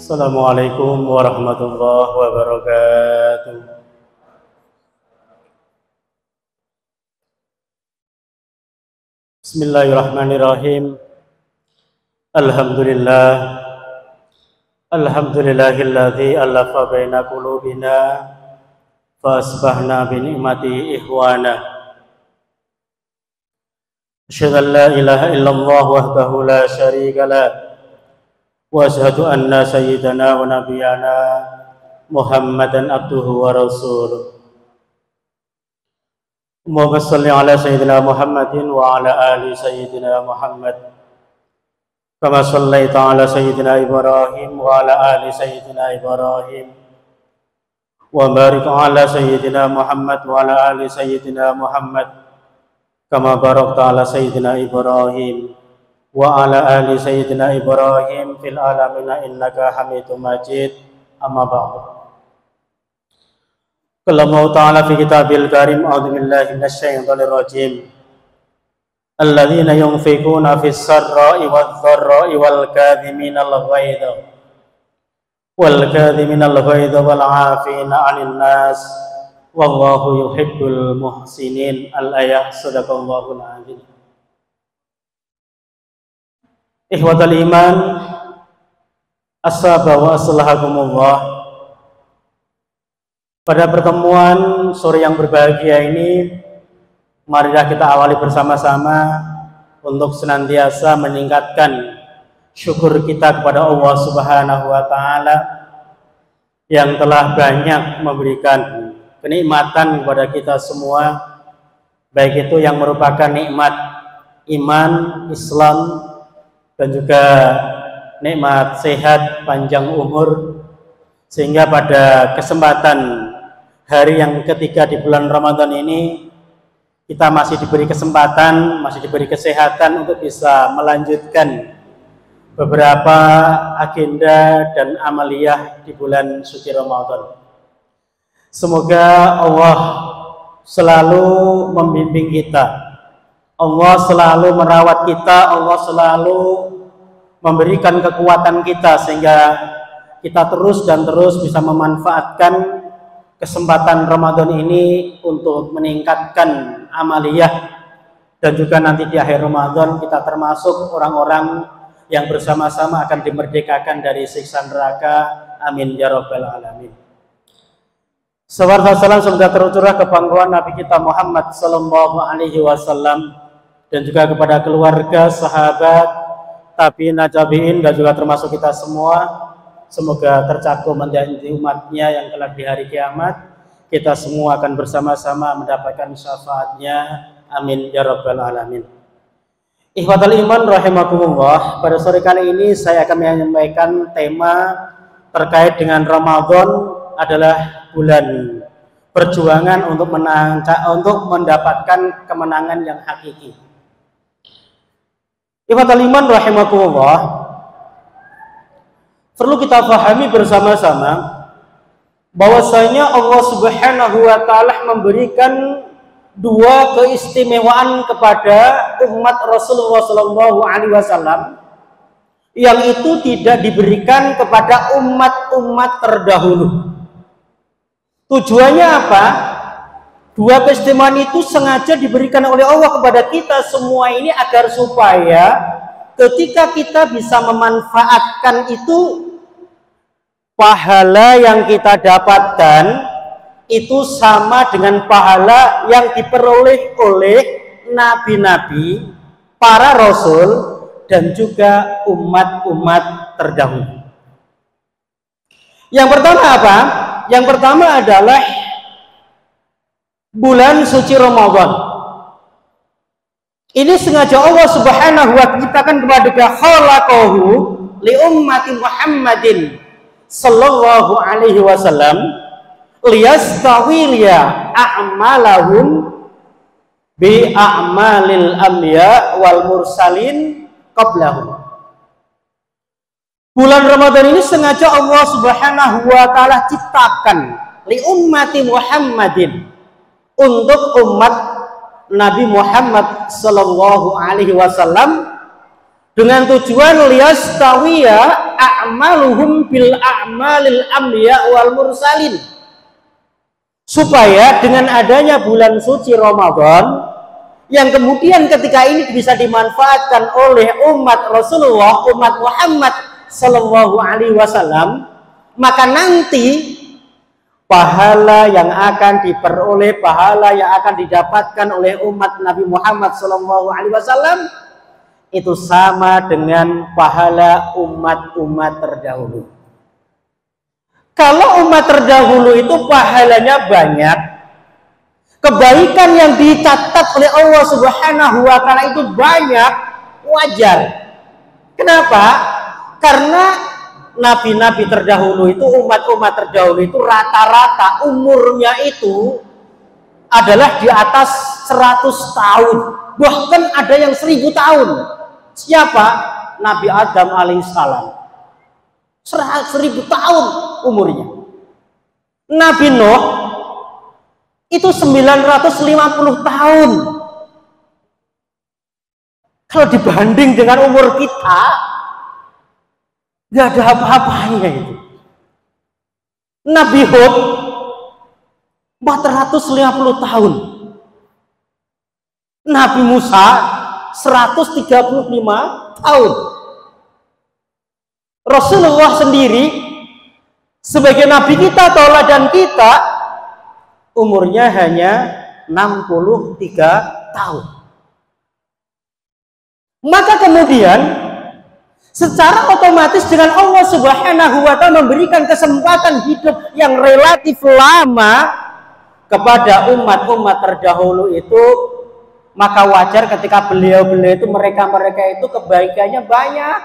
Assalamualaikum warahmatullahi wabarakatuh. Bismillahirrahmanirrahim. Alhamdulillahilladzi alafa baina qulubina fa asbahna bi ni'mati ikhwana. Asyhadu an la ilaha illallah wahdahu la syarika lah. Wa asyhadu anna sayyidana wa nabiyana Muhammadan abduhu wa rasuluh. Allahumma shalli ala sayyidina Muhammadin wa ala ali sayyidina Muhammad. Kama shallaita ala sayyidina Ibrahim wa ala ali sayyidina Ibrahim. Wa barik ala sayyidina Muhammad wa ala ali sayyidina Muhammad. Kama barakta ala sayyidina Ibrahim wa ala ali sayyidina Ibrahim fil alamina innaka Hamidum Majid. Amma ba'du. Qala Allah Ta'ala fi kitabil karim, a'udzu billahi minasy syaithanir rajim. Alladzina yunfikuna fis sarra'i wadh-dharra'i wal kadhiminal ghaidha wal 'afina 'anil nas wallahu yuhibbul muhsinin. Al-ayah. Shadaqallahul 'azim. Ikhwatal iman, assalamu wa aslahakumullah. Pada pertemuan sore yang berbahagia ini, marilah kita awali bersama-sama untuk senantiasa meningkatkan syukur kita kepada Allah Subhanahu wa Ta'ala yang telah banyak memberikan kenikmatan kepada kita semua, baik itu yang merupakan nikmat iman, Islam, dan juga nikmat sehat, panjang umur, sehingga pada kesempatan hari yang ketiga di bulan Ramadan ini kita masih diberi kesempatan, masih diberi kesehatan untuk bisa melanjutkan beberapa agenda dan amaliyah di bulan suci Ramadan. Semoga Allah selalu membimbing kita, Allah selalu merawat kita, Allah selalu memberikan kekuatan kita sehingga kita terus dan terus bisa memanfaatkan kesempatan Ramadan ini untuk meningkatkan amaliyah, dan juga nanti di akhir Ramadan kita termasuk orang-orang yang bersama-sama akan dimerdekakan dari siksa neraka. Amin ya rabbal alamin. Salawat salam semoga tercurah ke pangkuan Nabi kita Muhammad sallallahu alaihi wasallam dan juga kepada keluarga, sahabat, tabi'in, tabi'in, dan juga termasuk kita semua. Semoga tercakup menjadi umatnya yang kelak di hari kiamat kita semua akan bersama-sama mendapatkan syafaatnya. Amin ya rabbal alamin. Ikhwatal iman rahimakumullah, pada sore kali ini saya akan menyampaikan tema terkait dengan Ramadan adalah bulan perjuangan untuk mendapatkan kemenangan yang hakiki. Ikhwatal iman rahimakumullah, perlu kita pahami bersama-sama bahwasanya Allah Subhanahu wa Ta'ala memberikan dua keistimewaan kepada umat Rasulullah Sallallahu Alaihi Wasallam yang itu tidak diberikan kepada umat-umat terdahulu. Tujuannya apa? Dua keistimewaan itu sengaja diberikan oleh Allah kepada kita semua ini agar supaya ketika kita bisa memanfaatkan itu, pahala yang kita dapatkan itu sama dengan pahala yang diperoleh oleh nabi-nabi, para rasul, dan juga umat-umat terdahulu. Yang pertama apa? Yang pertama adalah bulan suci Ramadan. Ini sengaja Allah Subhanahu wa Ta'ala ciptakan kepada khalaqahu li ummati Muhammadin sallallahu alaihi wasallam liyastawiliya a'malahum bi a'malil anbiya wal mursalin qablahum. Bulan Ramadan ini sengaja Allah Subhanahu wa Ta'ala ciptakan li ummati Muhammadin, untuk umat Nabi Muhammad sallallahu alaihi wasallam, dengan tujuan liyastawiya a'maluhum bil a'malil anbiya wal mursalin, supaya dengan adanya bulan suci Ramadan yang kemudian ketika ini bisa dimanfaatkan oleh umat Rasulullah, umat Muhammad sallallahu alaihi wasallam, maka nanti pahala yang akan diperoleh, pahala yang akan didapatkan oleh umat Nabi Muhammad sallallahu alaihi wasallam itu sama dengan pahala umat-umat terdahulu. Kalau umat terdahulu itu pahalanya banyak, kebaikan yang dicatat oleh Allah Subhanahu wa taala itu banyak, wajar. Kenapa? Karena nabi-nabi terdahulu itu, umat-umat terdahulu itu rata-rata umurnya itu adalah di atas 100 tahun, bahkan ada yang 1000 tahun. Siapa? Nabi Adam alaihissalam, 1000 tahun umurnya. Nabi Nuh itu 950 tahun. Kalau dibanding dengan umur kita, nggak ada apa-apanya itu. Nabi Hud 450 tahun. Nabi Musa 135 tahun. Rasulullah sendiri sebagai nabi kita, tauladan kita, umurnya hanya 63 tahun. Maka kemudian secara otomatis dengan Allah Subhanahu wa taala memberikan kesempatan hidup yang relatif lama kepada umat-umat terdahulu itu, maka wajar ketika beliau-beliau itu, mereka itu kebaikannya banyak.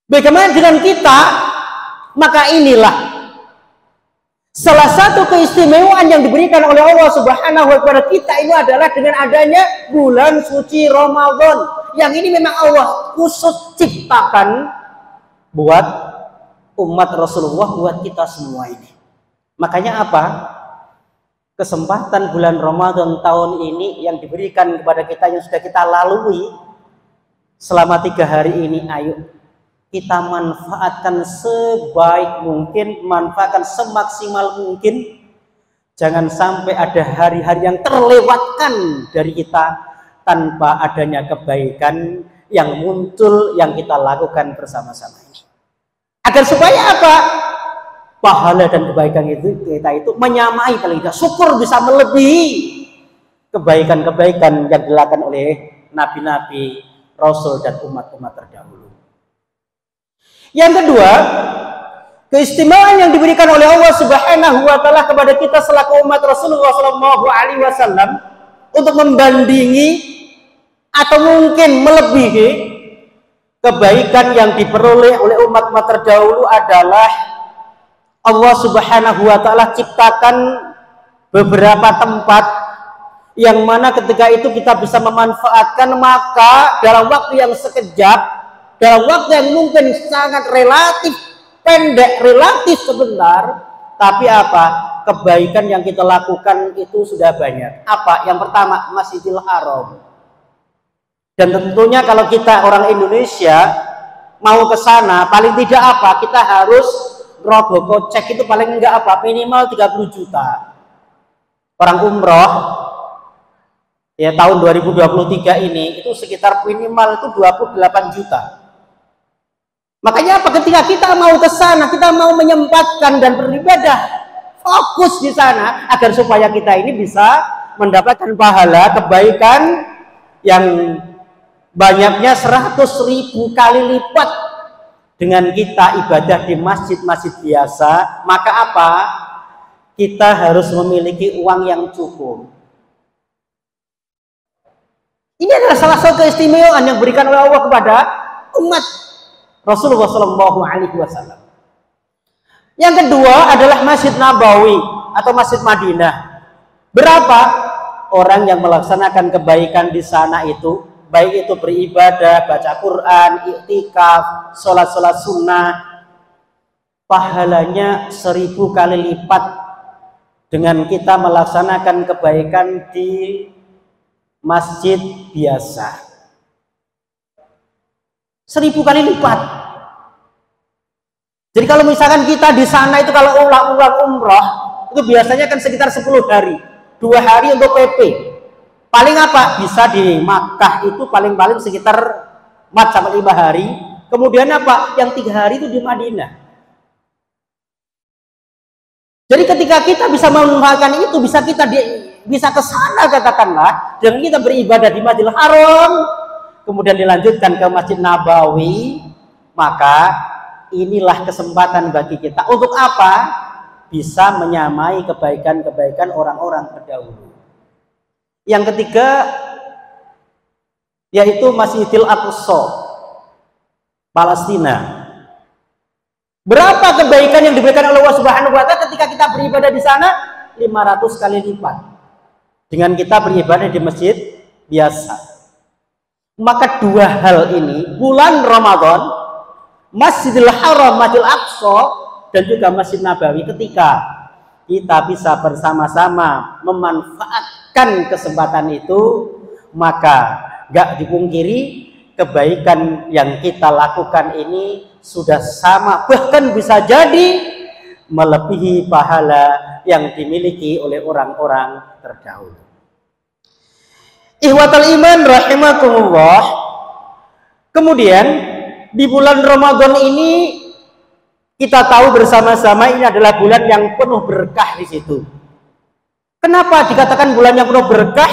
Bagaimana dengan kita? Maka inilah salah satu keistimewaan yang diberikan oleh Allah Subhanahu wa taala kita ini adalah dengan adanya bulan suci Ramadan. Yang ini memang Allah khusus ciptakan buat umat Rasulullah, buat kita semua ini. Makanya apa? Kesempatan bulan Ramadan tahun ini yang diberikan kepada kita, yang sudah kita lalui selama 3 hari ini, ayo kita manfaatkan sebaik mungkin, manfaatkan semaksimal mungkin. Jangan sampai ada hari-hari yang terlewatkan dari kita tanpa adanya kebaikan yang muncul, yang kita lakukan bersama-sama ini. Agar supaya apa? Pahala dan kebaikan itu kita itu menyamai, paling tidak syukur bisa melebihi kebaikan-kebaikan yang dilakukan oleh nabi-nabi, rasul dan umat-umat terdahulu. Yang kedua, keistimewaan yang diberikan oleh Allah Subhanahu wa taala kepada kita selaku umat Rasulullah sallallahu alaihi wasallam untuk membandingi atau mungkin melebihi kebaikan yang diperoleh oleh umat-umat terdahulu adalah Allah Subhanahu wa taala ciptakan beberapa tempat yang mana ketika itu kita bisa memanfaatkan, maka dalam waktu yang sekejap, dalam waktu yang mungkin sangat relatif pendek, relatif sebentar, tapi apa? Kebaikan yang kita lakukan itu sudah banyak. Apa? Yang pertama, Masjidil Haram. Dan tentunya kalau kita orang Indonesia mau ke sana, paling tidak apa? Kita harus rogoh kocek itu paling enggak apa? Minimal 30 juta. Orang umroh ya tahun 2023 ini itu sekitar minimal itu 28 juta. Makanya apa? Ketika kita mau ke sana, kita mau menyempatkan dan beribadah, fokus di sana agar supaya kita ini bisa mendapatkan pahala kebaikan yang banyaknya 100.000 kali lipat dengan kita ibadah di masjid-masjid biasa. Maka apa? Kita harus memiliki uang yang cukup. Ini adalah salah satu keistimewaan yang diberikan oleh Allah kepada umat Rasulullah Shallallahu Alaihi Wasallam. Yang kedua adalah Masjid Nabawi atau Masjid Madinah. Berapa orang yang melaksanakan kebaikan di sana itu, baik itu beribadah, baca Quran, iktikaf, sholat-sholat sunnah, pahalanya 1000 kali lipat dengan kita melaksanakan kebaikan di masjid biasa. 1000 kali lipat. Jadi kalau misalkan kita di sana itu kalau ulang umroh itu biasanya kan sekitar 10 hari, 2 hari untuk PP. Paling apa? Bisa di Makkah itu paling-paling sekitar 4 sampai 5 hari. Kemudian apa? Yang 3 hari itu di Madinah. Jadi ketika kita bisa memanfaatkan itu, bisa ke sana katakanlah, dengan kita beribadah di Masjidil Haram, kemudian dilanjutkan ke Masjid Nabawi, maka inilah kesempatan bagi kita untuk apa? Bisa menyamai kebaikan-kebaikan orang-orang terdahulu. Yang ketiga yaitu Masjidil Aqsa, Palestina. Berapa kebaikan yang diberikan oleh Allah Subhanahu wa taala ketika kita beribadah di sana? 500 kali lipat dengan kita beribadah di masjid biasa. Maka dua hal ini, bulan Ramadan, Masjidil Haram, Masjidil Aqsa, dan juga Masjid Nabawi, ketika kita bisa bersama-sama memanfaatkan kesempatan itu, maka gak dipungkiri kebaikan yang kita lakukan ini sudah sama, bahkan bisa jadi melebihi pahala yang dimiliki oleh orang-orang terdahulu. Ikhwatal iman rahimakumullah. Kemudian di bulan Ramadan ini kita tahu bersama-sama ini adalah bulan yang penuh berkah di situ. Kenapa dikatakan bulan yang penuh berkah?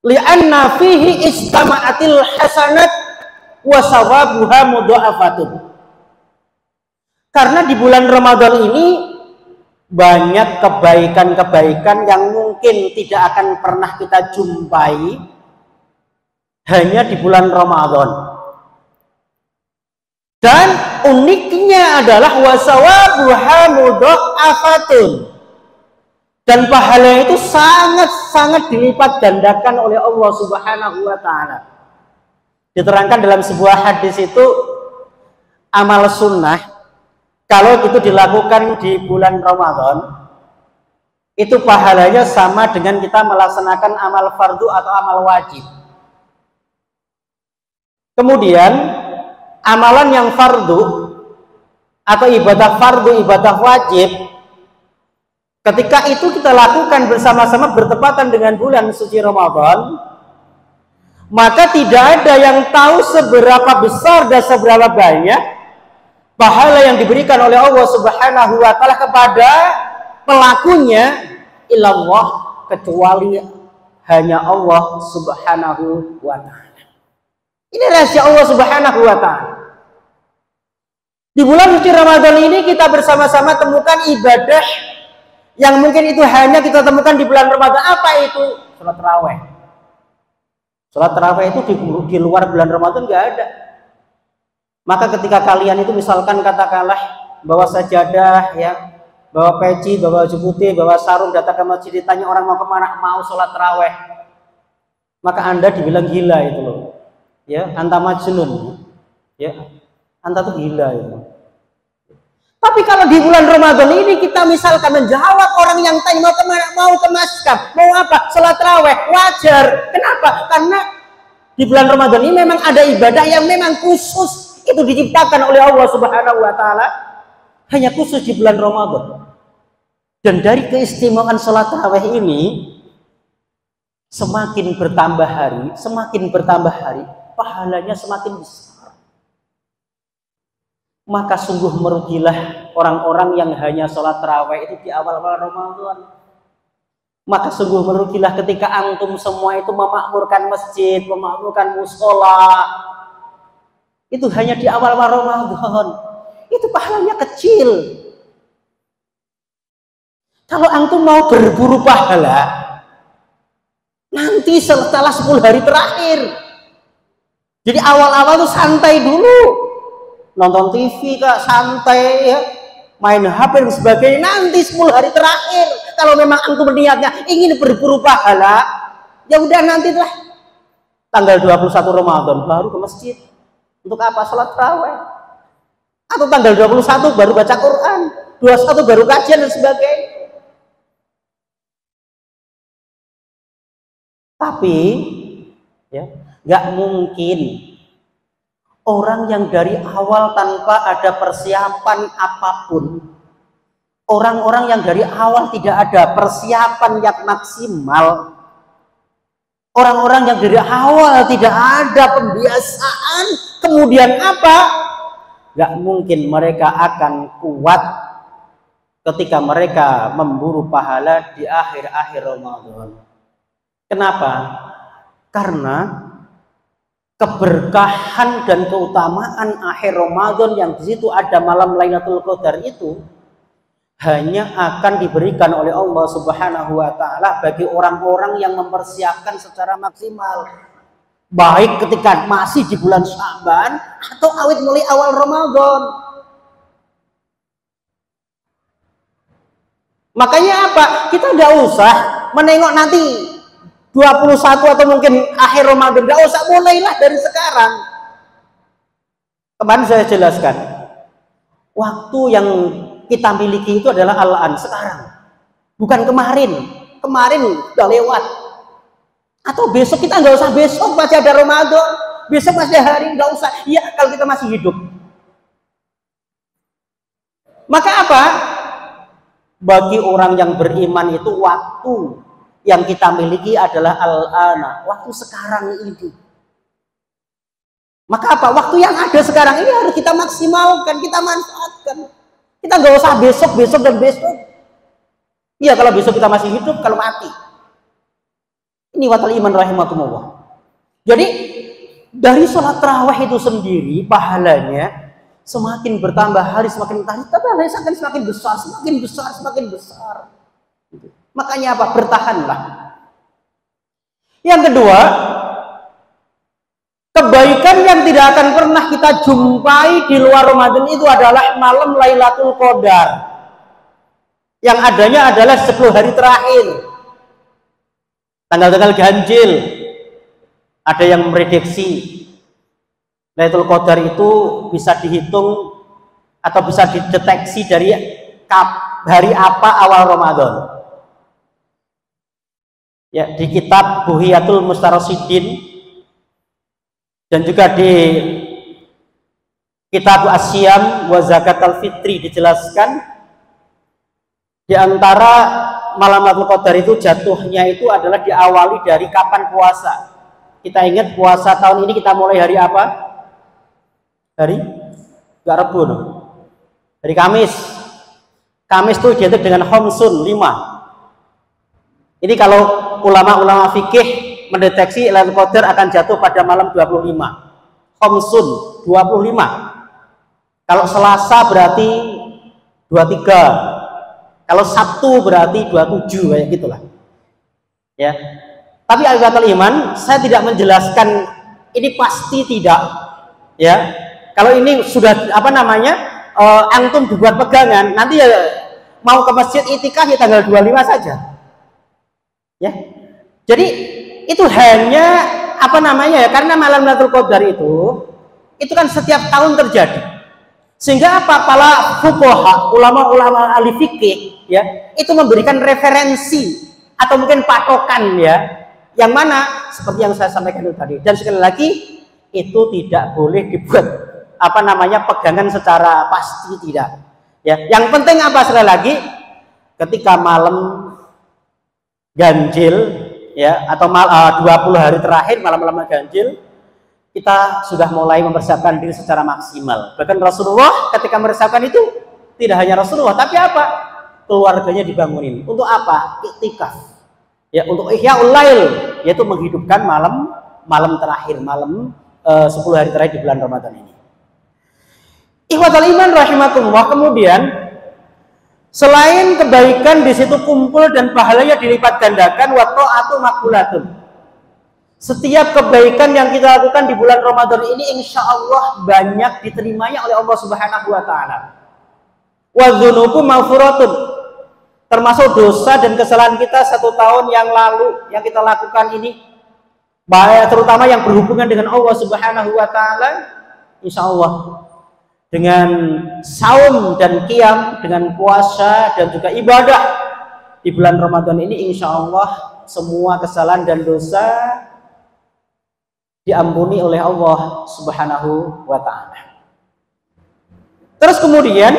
Li'anna fihi istama'atil hasanat wa sawabuha mudha'afatun. Karena di bulan Ramadan ini banyak kebaikan-kebaikan yang mungkin tidak akan pernah kita jumpai hanya di bulan Ramadan. Dan uniknya adalah wa sawabuha mudha'afatun. Dan pahala itu sangat-sangat dilipat gandakan oleh Allah Subhanahu wa taala. Diterangkan dalam sebuah hadis itu, amal sunnah kalau itu dilakukan di bulan Ramadan itu pahalanya sama dengan kita melaksanakan amal fardu atau amal wajib. Kemudian amalan yang fardu atau ibadah fardu, ibadah wajib, ketika itu kita lakukan bersama-sama bertepatan dengan bulan suci Ramadan, maka tidak ada yang tahu seberapa besar dan seberapa banyak pahala yang diberikan oleh Allah Subhanahu wa taala kepada pelakunya illallah, kecuali hanya Allah Subhanahu wa taala. Ini rahasia Allah Subhanahu wa taala. Di bulan suci Ramadan ini kita bersama-sama temukan ibadah yang mungkin itu hanya kita temukan di bulan Ramadan. Apa itu? Salat tarawih. Salat tarawih itu di luar bulan Ramadan nggak ada. Maka ketika kalian itu misalkan katakanlah bawa sajadah, ya, bawa peci, bawa baju putih, bawa sarung, datang ke masjid, ditanya orang mau kemana, mau salat tarawih, maka Anda dibilang gila itu loh. Ya, anta majnun. Ya, anta tuh gila itu. Tapi kalau di bulan Ramadan ini kita misalkan menjawab orang yang tanya mau kemana, mau ke masjid, mau apa, salat tarawih, wajar. Kenapa? Karena di bulan Ramadan ini memang ada ibadah yang memang khusus, itu diciptakan oleh Allah Subhanahu wa taala hanya khusus di bulan Ramadan. Dan dari keistimewaan salat tarawih ini semakin bertambah hari, pahalanya semakin besar. Maka sungguh merugilah orang-orang yang hanya sholat tarawih itu di awal-awal Ramadan. Maka sungguh merugilah ketika antum semua itu memakmurkan masjid, memakmurkan musola, itu hanya di awal-awal Ramadan. Itu pahalanya kecil. Kalau antum mau berburu pahala, nanti setelah 10 hari terakhir. Jadi awal-awal tuh santai dulu. Nonton TV kak, santai ya, main HP dan sebagainya. Nanti 10 hari terakhir, kalau memang antum niatnya ingin berburu pahala, ya udah nanti lah tanggal 21 Ramadan baru ke masjid. Untuk apa? Sholat tarawih. Atau tanggal 21 baru baca Quran, 21 baru kajian dan sebagainya. Tapi ya nggak mungkin orang yang dari awal tanpa ada persiapan apapun, orang-orang yang dari awal tidak ada persiapan yang maksimal, orang-orang yang dari awal tidak ada pembiasaan, kemudian apa? Gak mungkin mereka akan kuat ketika mereka memburu pahala di akhir-akhir Ramadan. Kenapa? Karena keberkahan dan keutamaan akhir Ramadan yang di situ ada malam Lailatul Qadar itu hanya akan diberikan oleh Allah Subhanahu wa taala bagi orang-orang yang mempersiapkan secara maksimal. Baik ketika masih di bulan Sya'ban atau awit mulai awal Ramadan. Makanya apa? Kita tidak usah menengok nanti 21 atau mungkin akhir Ramadan, tidak usah, mulailah dari sekarang. Kemarin saya jelaskan, waktu yang kita miliki itu adalah al-an, sekarang, bukan kemarin. Kemarin udah lewat. Atau besok, kita nggak usah besok, masih ada Ramadan, besok masih ada hari, nggak usah. Iya, kalau kita masih hidup. Maka apa? Bagi orang yang beriman itu waktu yang kita miliki adalah al-ana, waktu sekarang ini. Maka apa? Waktu yang ada sekarang ini harus kita maksimalkan, kita manfaatkan. Kita nggak usah besok, besok dan besok. Iya, kalau besok kita masih hidup, kalau mati. Ini watal iman rahimakumullah. Jadi dari sholat tarawih itu sendiri pahalanya semakin bertambah hari semakin bertambah, tapi pahalanya akan semakin besar, semakin besar, semakin besar. Makanya apa? Bertahanlah. Yang kedua, kebaikan yang tidak akan pernah kita jumpai di luar Ramadan itu adalah malam Lailatul Qadar. Yang adanya adalah 10 hari terakhir. Tanggal-tanggal ganjil. Ada yang memprediksi Lailatul Qadar itu bisa dihitung atau bisa dideteksi dari hari apa awal Ramadan. Ya, di kitab Buhiyatul Mustarsyidin dan juga di kitab Asyam wa Zakatul Fitri dijelaskan di antara malam Lailatul Qadar itu jatuhnya itu adalah diawali dari kapan puasa. Kita ingat puasa tahun ini kita mulai hari apa? Hari gak Rabu, no? Hari Kamis. Kamis itu identik dengan Khamsun 5. Ini kalau ulama-ulama fikih mendeteksi Lailatul Qadar akan jatuh pada malam 25. Khamsun 25. Kalau Selasa berarti 23. Kalau Sabtu berarti 27, kayak gitulah. Ya. Tapi al-batal iman, saya tidak menjelaskan ini pasti tidak. Ya. Kalau ini sudah apa namanya? Antum dibuat pegangan, nanti ya mau ke masjid itikaf ya tanggal 25 saja. Ya. Jadi itu hanya apa namanya ya? Karena malam Lailatul Qadar itu kan setiap tahun terjadi. Sehingga apa? Para fuqaha, ulama-ulama ahli fikih ya, itu memberikan referensi atau mungkin patokan ya, yang mana seperti yang saya sampaikan itu tadi. Dan sekali lagi itu tidak boleh dibuat apa namanya pegangan secara pasti, tidak. Ya, yang penting apa sekali lagi ketika malam ganjil ya atau 20 hari terakhir malam-malam ganjil kita sudah mulai mempersiapkan diri secara maksimal. Bahkan Rasulullah ketika mempersiapkan itu tidak hanya Rasulullah, tapi apa? Keluarganya dibangunin. Untuk apa? Iktikaf. Ya, untuk Ihya'ul Lail, yaitu menghidupkan malam terakhir, 10 hari terakhir di bulan Ramadan ini. Ikhwatul iman rahimakumullah. Kemudian selain kebaikan di situ kumpul dan pahalanya dilipat gandakan, wa ta'atu maqbulatun. Setiap kebaikan yang kita lakukan di bulan Ramadan ini insya Allah banyak diterimanya oleh Allah Subhanahu wa taala. Wa dzunubu maghfuratun. Termasuk dosa dan kesalahan kita 1 tahun yang lalu yang kita lakukan ini, baik terutama yang berhubungan dengan Allah Subhanahu wa taala, insya Allah dengan saum dan qiyam, dengan puasa dan juga ibadah di bulan Ramadan ini insya Allah semua kesalahan dan dosa diampuni oleh Allah Subhanahu wa taala. Terus kemudian,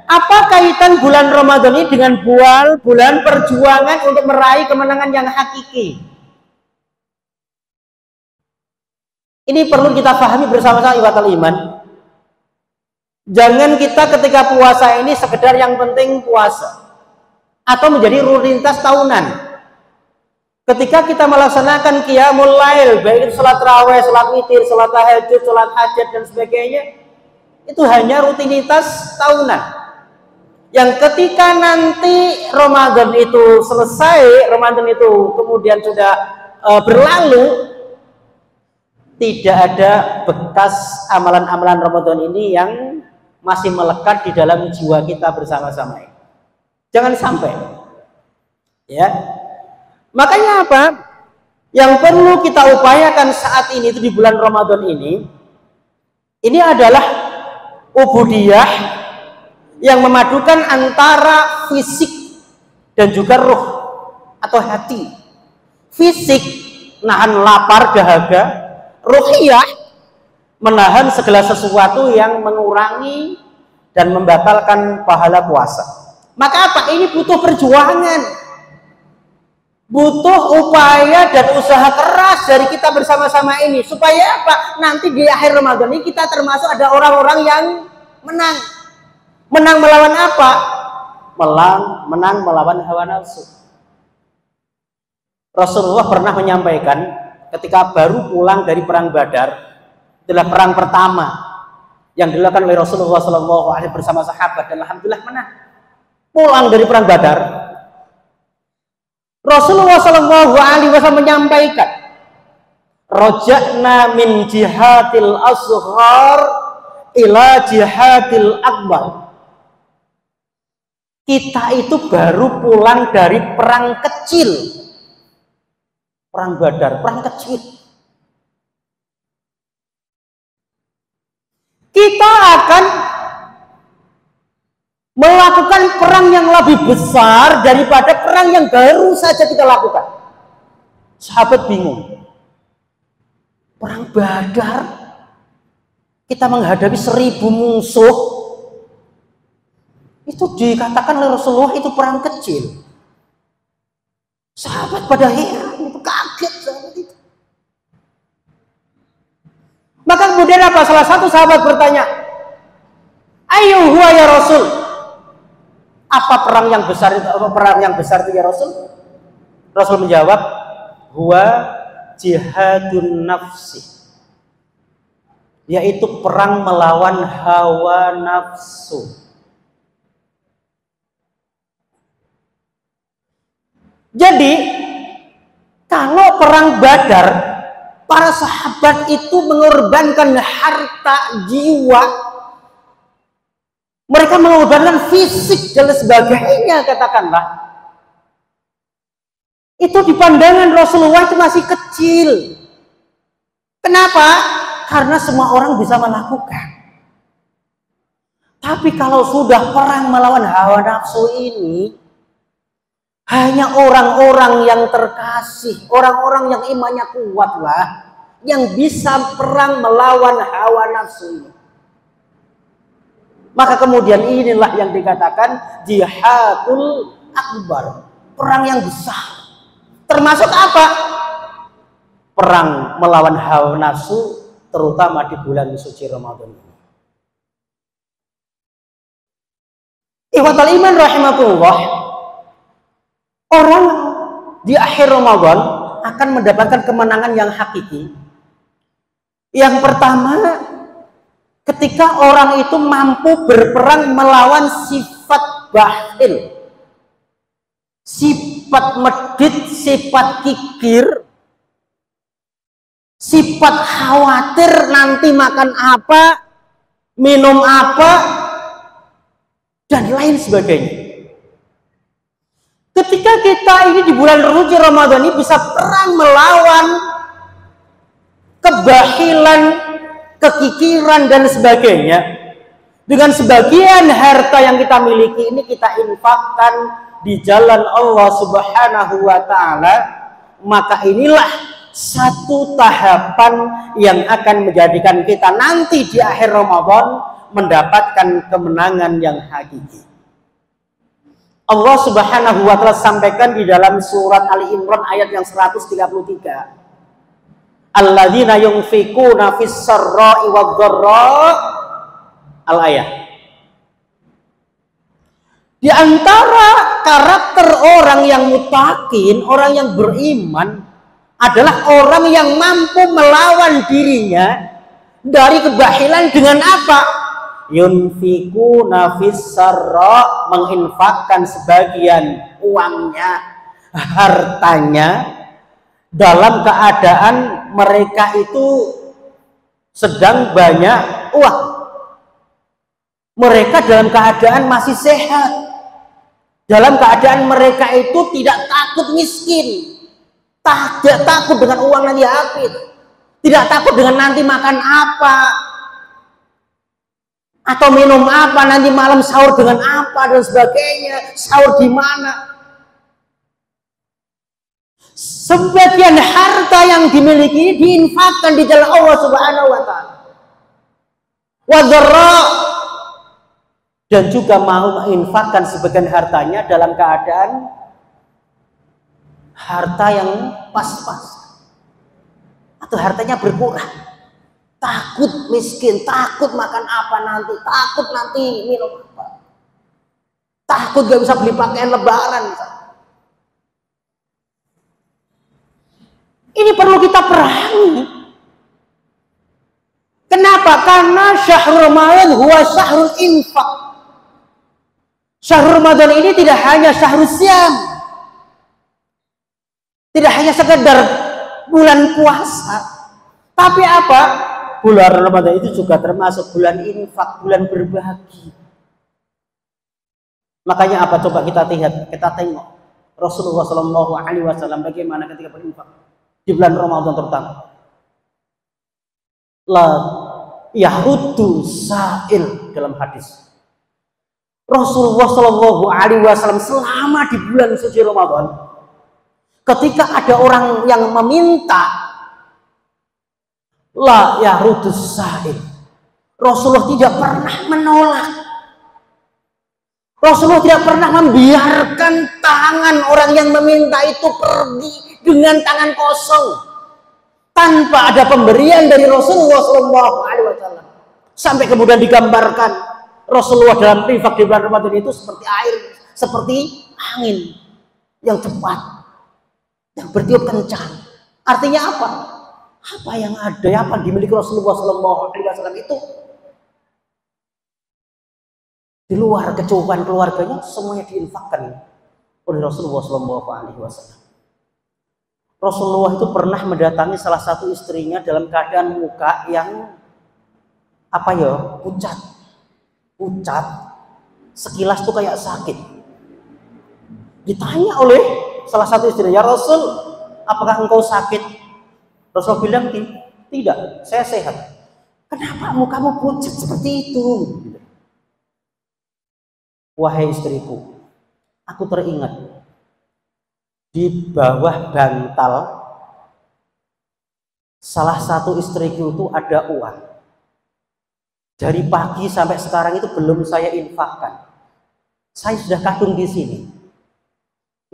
apa kaitan bulan Ramadan ini dengan bulan perjuangan untuk meraih kemenangan yang hakiki? Ini perlu kita pahami bersama-sama ikhwatal iman. Jangan kita ketika puasa ini sekedar yang penting puasa atau menjadi rutinitas tahunan. Ketika kita melaksanakan qiyamul lail, baik itu salat raweh, salat witir, salat tahajud, salat hajat dan sebagainya, itu hanya rutinitas tahunan. Yang ketika nanti Ramadan itu selesai, Ramadan itu kemudian sudah berlalu, tidak ada bekas amalan-amalan Ramadan ini yang masih melekat di dalam jiwa kita bersama-sama. Jangan sampai. Ya. Makanya apa? Yang perlu kita upayakan saat ini itu di bulan Ramadan ini adalah ubudiyah yang memadukan antara fisik dan juga ruh atau hati. Fisik nahan lapar dahaga, ruhiyah menahan segala sesuatu yang mengurangi dan membatalkan pahala puasa. Maka apa? Ini butuh perjuangan. Butuh upaya dan usaha keras dari kita bersama-sama ini supaya apa? Nanti di akhir Ramadan ini kita termasuk ada orang-orang yang menang. Menang melawan apa? Menang melawan hawa nafsu. Rasulullah pernah menyampaikan ketika baru pulang dari perang Badar, itulah perang pertama yang dilakukan oleh Rasulullah SAW bersama sahabat dan alhamdulillah menang. Pulang dari perang Badar, Rasulullah SAW menyampaikan, roja'na min jihadil asghar ila jihadil akbar. Kita itu baru pulang dari perang kecil, perang Badar, perang kecil. Kita akan melakukan perang yang lebih besar daripada perang yang baru saja kita lakukan. Sahabat bingung. Perang Badar, kita menghadapi 1000 musuh. Itu dikatakan oleh Rasulullah itu perang kecil. Sahabat pada heran, itu kaget sahabat itu. Maka kemudian apa? Salah satu sahabat bertanya, "Ayo huwa ya Rasul?" Apa perang yang besar itu? Apa perang yang besar itu ya Rasul? Rasul menjawab, huwa jihadun nafsi, yaitu perang melawan hawa nafsu. Jadi kalau perang Badar, para sahabat itu mengorbankan harta, jiwa, mereka mengorbankan fisik dan sebagainya, katakanlah. Itu di pandangan Rasulullah itu masih kecil. Kenapa? Karena semua orang bisa melakukan. Tapi kalau sudah perang melawan hawa nafsu ini, hanya orang-orang yang terkasih, orang-orang yang imannya kuat lah, yang bisa perang melawan hawa nafsu ini. Maka kemudian inilah yang dikatakan jihadul akbar, perang yang besar. Termasuk apa? Perang melawan hawa nafsu, terutama di bulan suci Ramadan ini. Ikhwatal iman rahimakumullah, orang di akhir Ramadan akan mendapatkan kemenangan yang hakiki. Yang pertama, ketika orang itu mampu berperang melawan sifat bakhil, sifat medit, sifat kikir, sifat khawatir nanti makan apa, minum apa, dan lain sebagainya. Ketika kita ini di bulan suci Ramadan ini bisa perang melawan kebahilan, kekikiran dan sebagainya, dengan sebagian harta yang kita miliki ini kita infakkan di jalan Allah Subhanahu wa ta'ala, maka inilah satu tahapan yang akan menjadikan kita nanti di akhir Ramadan mendapatkan kemenangan yang hakiki. Allah Subhanahu wa taala sampaikan di dalam surat Ali Imran ayat yang 133. Alladzina yunfikuna fis sarra'i wadh-dharra al-ayat. Di antara karakter orang yang muttaqin, orang yang beriman adalah orang yang mampu melawan dirinya dari kebahilan dengan apa? Yunfikuna fis sarra, menginfakkan sebagian uangnya, hartanya dalam keadaan mereka itu sedang banyak uang. Mereka dalam keadaan masih sehat, dalam keadaan mereka itu tidak takut miskin, tidak takut dengan uang nanti habis, tidak takut dengan nanti makan apa atau minum apa, nanti malam sahur dengan apa dan sebagainya, sahur di mana. Sebagian harta yang dimiliki diinfakkan di jalan Allah Subhanahu wa taala. Wadharra, dan juga mau menginfakkan sebagian hartanya dalam keadaan harta yang pas-pas atau hartanya berkurang. Takut miskin, takut makan apa nanti, takut nanti minum apa, takut gak bisa beli pakaian lebaran. Ini perlu kita perangi. Kenapa? Karena syahrul Ramadan huwa syahrul infak. Syahrul Ramadan ini tidak hanya syahrul siam, tidak hanya sekedar bulan puasa, tapi apa? Bulan Ramadan itu juga termasuk bulan infak, bulan berbagi. Makanya apa? Coba kita lihat, kita tengok Rasulullah Shallallahu Alaihi Wasallam bagaimana ketika berinfak di bulan Ramadan terutama. La yahudu sa'il dalam hadis. Rasulullah Shallallahu Alaihi Wasallam selama di bulan suci Ramadan, ketika ada orang yang meminta, la yahrudus sa'il, Rasulullah tidak pernah menolak. Rasulullah tidak pernah membiarkan tangan orang yang meminta itu pergi dengan tangan kosong tanpa ada pemberian dari Rasulullah SAW. Sampai kemudian digambarkan Rasulullah dalam infak di bulan Ramadan itu seperti air, seperti angin yang cepat, yang bertiup kencang. Artinya apa? Apa yang ada, apa yang dimiliki Rasulullah SAW itu di luar kecukupan keluarganya semuanya diinfakkan oleh Rasulullah SAW. Rasulullah itu pernah mendatangi salah satu istrinya dalam keadaan muka yang apa ya, pucat, sekilas tuh kayak sakit. Ditanya oleh salah satu istrinya, ya Rasul, apakah engkau sakit? Rasul bilang, tidak, saya sehat. Kenapa mukamu pucat seperti itu? Wahai istriku, aku teringat di bawah bantal salah satu istriku itu ada uang. Dari pagi sampai sekarang itu belum saya infakkan. Saya sudah kadung di sini.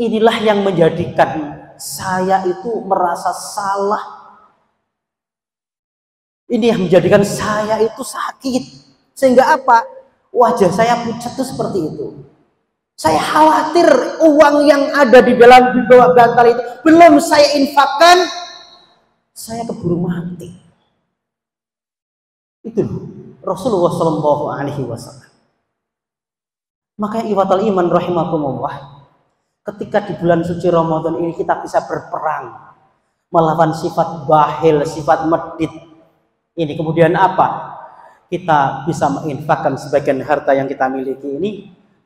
Inilah yang menjadikan saya itu merasa salah. Ini yang menjadikan saya itu sakit. Sehingga apa? Wajah saya pucat itu seperti itu. Saya khawatir uang yang ada di bawah bantal itu belum saya infakkan, saya keburu mati. Itu Rasulullah Shallallahu Alaihi Wasallam. Makanya iwatal iman rahimakumullah, ketika di bulan suci Ramadan ini kita bisa berperang melawan sifat bahil, sifat medit. Ini kemudian apa? Kita bisa menginfakkan sebagian harta yang kita miliki ini,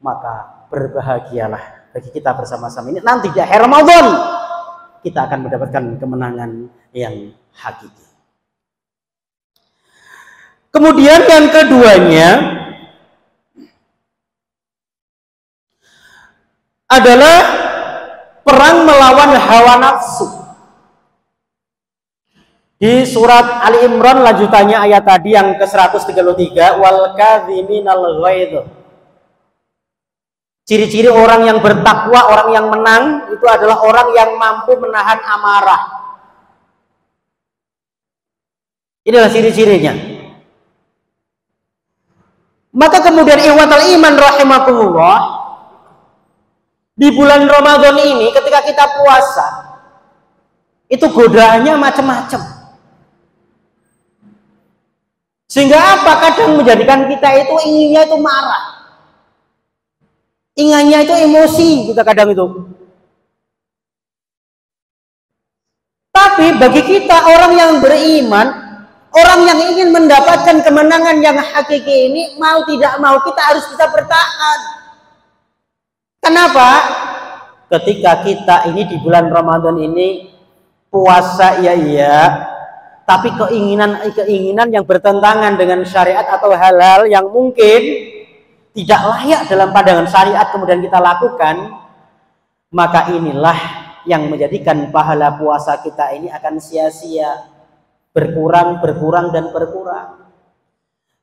maka berbahagialah bagi kita bersama-sama ini. Nanti di akhir Ramadan kita akan mendapatkan kemenangan yang hakiki. Kemudian yang keduanya adalah perang melawan hawa nafsu. Di surat Ali Imran lanjutannya ayat tadi yang ke-133, wal kadhiminal ghaidh. Ciri-ciri orang yang bertakwa, orang yang menang itu adalah orang yang mampu menahan amarah. Inilah ciri-cirinya. Maka kemudian ikhwatal iman rahimakumullah, di bulan Ramadan ini ketika kita puasa itu godaannya macam-macam. Sehingga apa? Kadang menjadikan kita itu inginnya itu marah. Inginnya itu emosi kita kadang itu. Tapi bagi kita orang yang beriman, orang yang ingin mendapatkan kemenangan yang hakiki ini, mau tidak mau kita harus bisa bertahan. Kenapa? Ketika kita ini di bulan Ramadan ini puasa iya, tapi keinginan yang bertentangan dengan syariat atau hal-hal yang mungkin tidak layak dalam pandangan syariat kemudian kita lakukan, maka inilah yang menjadikan pahala puasa kita ini akan sia-sia, berkurang, dan berkurang.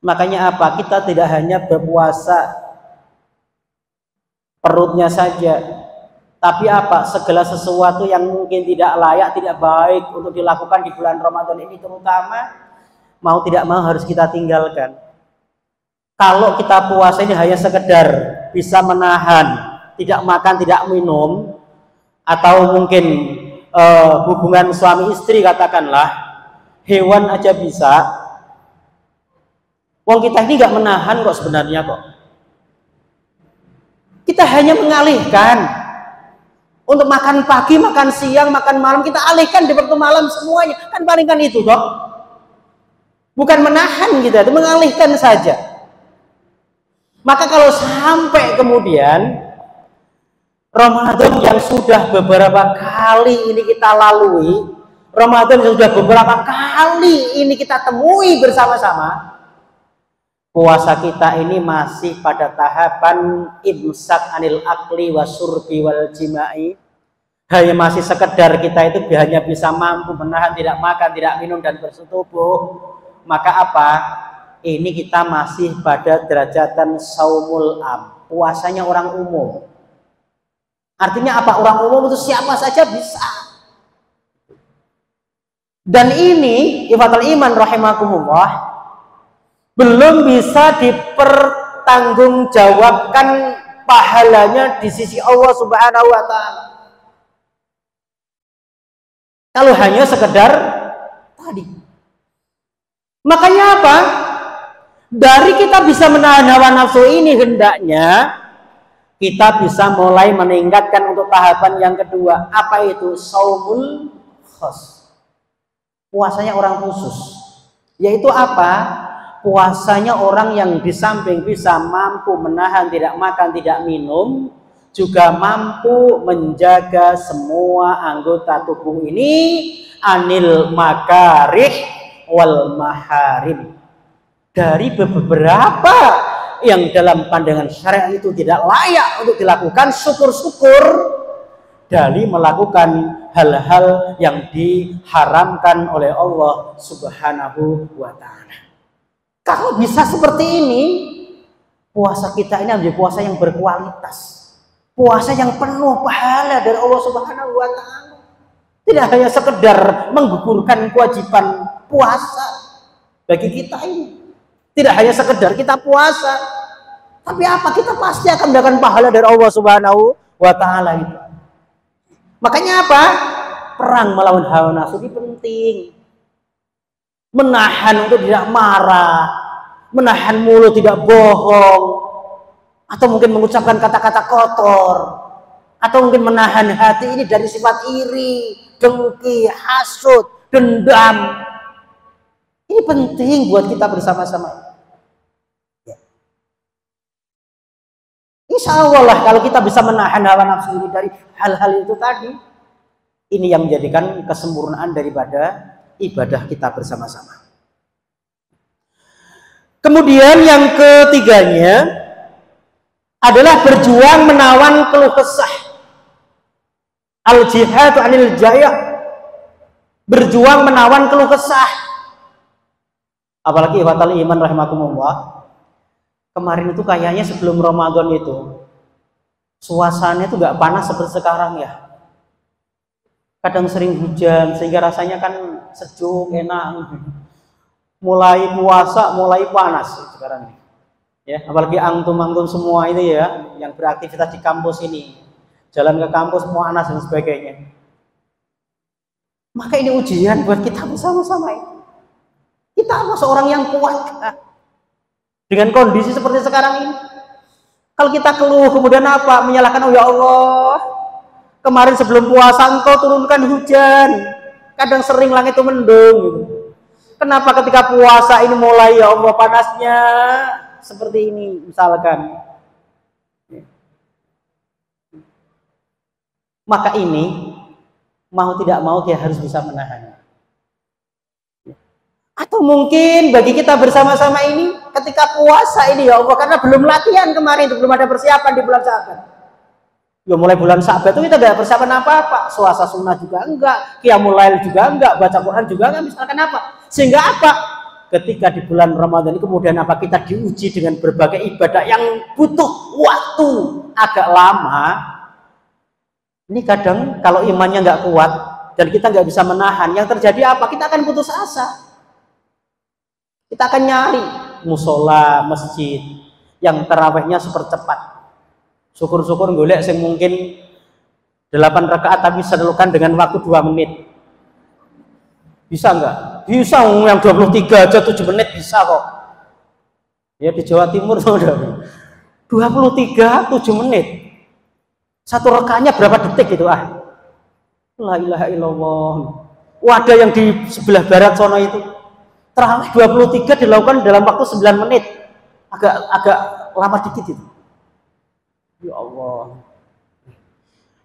Makanya apa? Kita tidak hanya berpuasa perutnya saja, tapi apa? Segala sesuatu yang mungkin tidak layak, tidak baik untuk dilakukan di bulan Ramadan ini terutama, mau tidak mau harus kita tinggalkan. Kalau kita puasa ini hanya sekedar bisa menahan, tidak makan, tidak minum, atau mungkin hubungan suami istri katakanlah, hewan aja bisa. Wong kita ini nggak menahan kok sebenarnya kok. Kita hanya mengalihkan. Untuk makan pagi, makan siang, makan malam, kita alihkan di waktu malam semuanya. Kan paling kan itu toh. Bukan menahan kita, itu mengalihkan saja. Maka kalau sampai kemudian Ramadan yang sudah beberapa kali ini kita lalui, Ramadan yang sudah beberapa kali ini kita temui bersama-sama, puasa kita ini masih pada tahapan imsak anil akli wasurbi wal jima'i. Hanya masih sekedar kita itu hanya bisa mampu menahan tidak makan, tidak minum dan bersetubuh. Maka apa? Ini kita masih pada derajatan saumul am, puasanya orang umum. Artinya apa? Orang umum itu siapa saja bisa. Dan ini ikhwatul iman rahimakumullah belum bisa dipertanggungjawabkan pahalanya di sisi Allah Subhanahu wa taala. Kalau hanya sekedar tadi. Makanya apa? Dari kita bisa menahan hawa nafsu ini hendaknya kita bisa mulai meningkatkan untuk tahapan yang kedua. Apa itu? Saumul khas. Puasanya orang khusus. Yaitu apa? Puasanya orang yang di samping bisa mampu menahan tidak makan, tidak minum, juga mampu menjaga semua anggota tubuh ini anil makarih wal maharim, dari beberapa yang dalam pandangan syariat itu tidak layak untuk dilakukan, syukur-syukur dari melakukan hal-hal yang diharamkan oleh Allah Subhanahu wa ta'ala. Kalau bisa seperti ini, puasa kita ini menjadi puasa yang berkualitas, puasa yang penuh pahala dari Allah Subhanahu wa ta'ala. Tidak hanya sekedar menggugurkan kewajiban puasa bagi kita ini. Tidak hanya sekedar kita puasa, tapi apa? Kita pasti akan mendapatkan pahala dari Allah Subhanahu wa ta'ala itu. Makanya apa? Perang melawan hawa nafsu ini penting. Menahan untuk tidak marah, menahan mulut tidak bohong, atau mungkin mengucapkan kata-kata kotor, atau mungkin menahan hati ini dari sifat iri, dengki, hasud, dendam. Ini penting buat kita bersama-sama. Ya. Insya Allah lah kalau kita bisa menahan hawa nafsu ini dari hal-hal itu tadi, ini yang menjadikan kesempurnaan daripada ibadah kita bersama-sama. Kemudian yang ketiganya adalah berjuang menawan keluh kesah. Al-jihad anil jaya. berjuang menawan keluh kesah. Apalagi ikhwatal iman rahimakumullah, kemarin itu kayaknya sebelum Ramadan itu suasananya itu nggak panas seperti sekarang ya. Kadang sering hujan sehingga rasanya kan sejuk, enak. Mulai puasa, mulai panas sekarang ini. Ya, apalagi antum-antum semua ini ya, yang beraktivitas di kampus ini, jalan ke kampus panas dan sebagainya. Maka ini ujian buat kita bersama-sama ini. Kita apa seorang yang kuat dengan kondisi seperti sekarang ini? Kalau kita keluh kemudian apa? Menyalahkan, oh ya Allah, kemarin sebelum puasa engkau turunkan hujan, kadang sering langit itu mendung gitu. Kenapa ketika puasa ini mulai ya Allah panasnya seperti ini misalkan? Maka ini mau tidak mau dia harus bisa menahan. Atau mungkin bagi kita bersama-sama ini ketika puasa ini ya Allah, karena belum latihan kemarin itu, belum ada persiapan di bulan Syaban. Ya mulai bulan Syaban itu kita tidak persiapan apa-apa, puasa sunnah juga enggak, qiyamul lail juga enggak, baca Quran juga enggak, misalkan apa. Sehingga apa? Ketika di bulan Ramadan ini kemudian apa, kita diuji dengan berbagai ibadah yang butuh waktu agak lama. Ini kadang kalau imannya nggak kuat dan kita nggak bisa menahan, yang terjadi apa? Kita akan putus asa. Kita akan nyari musola, masjid yang tarawihnya super cepat. Syukur-syukur golek yang mungkin 8 rakaat tapi bisa dilakukan dengan waktu 2 menit. Bisa nggak? Bisa, yang 23 aja 7 menit bisa kok. Ya di Jawa Timur saudara. 23 7 menit. Satu rakaatnya berapa detik itu ah? La ilaha illallah. Wadah yang di sebelah barat sono itu tarawih 23 dilakukan dalam waktu 9 menit. Agak lama dikit itu. Ya Allah.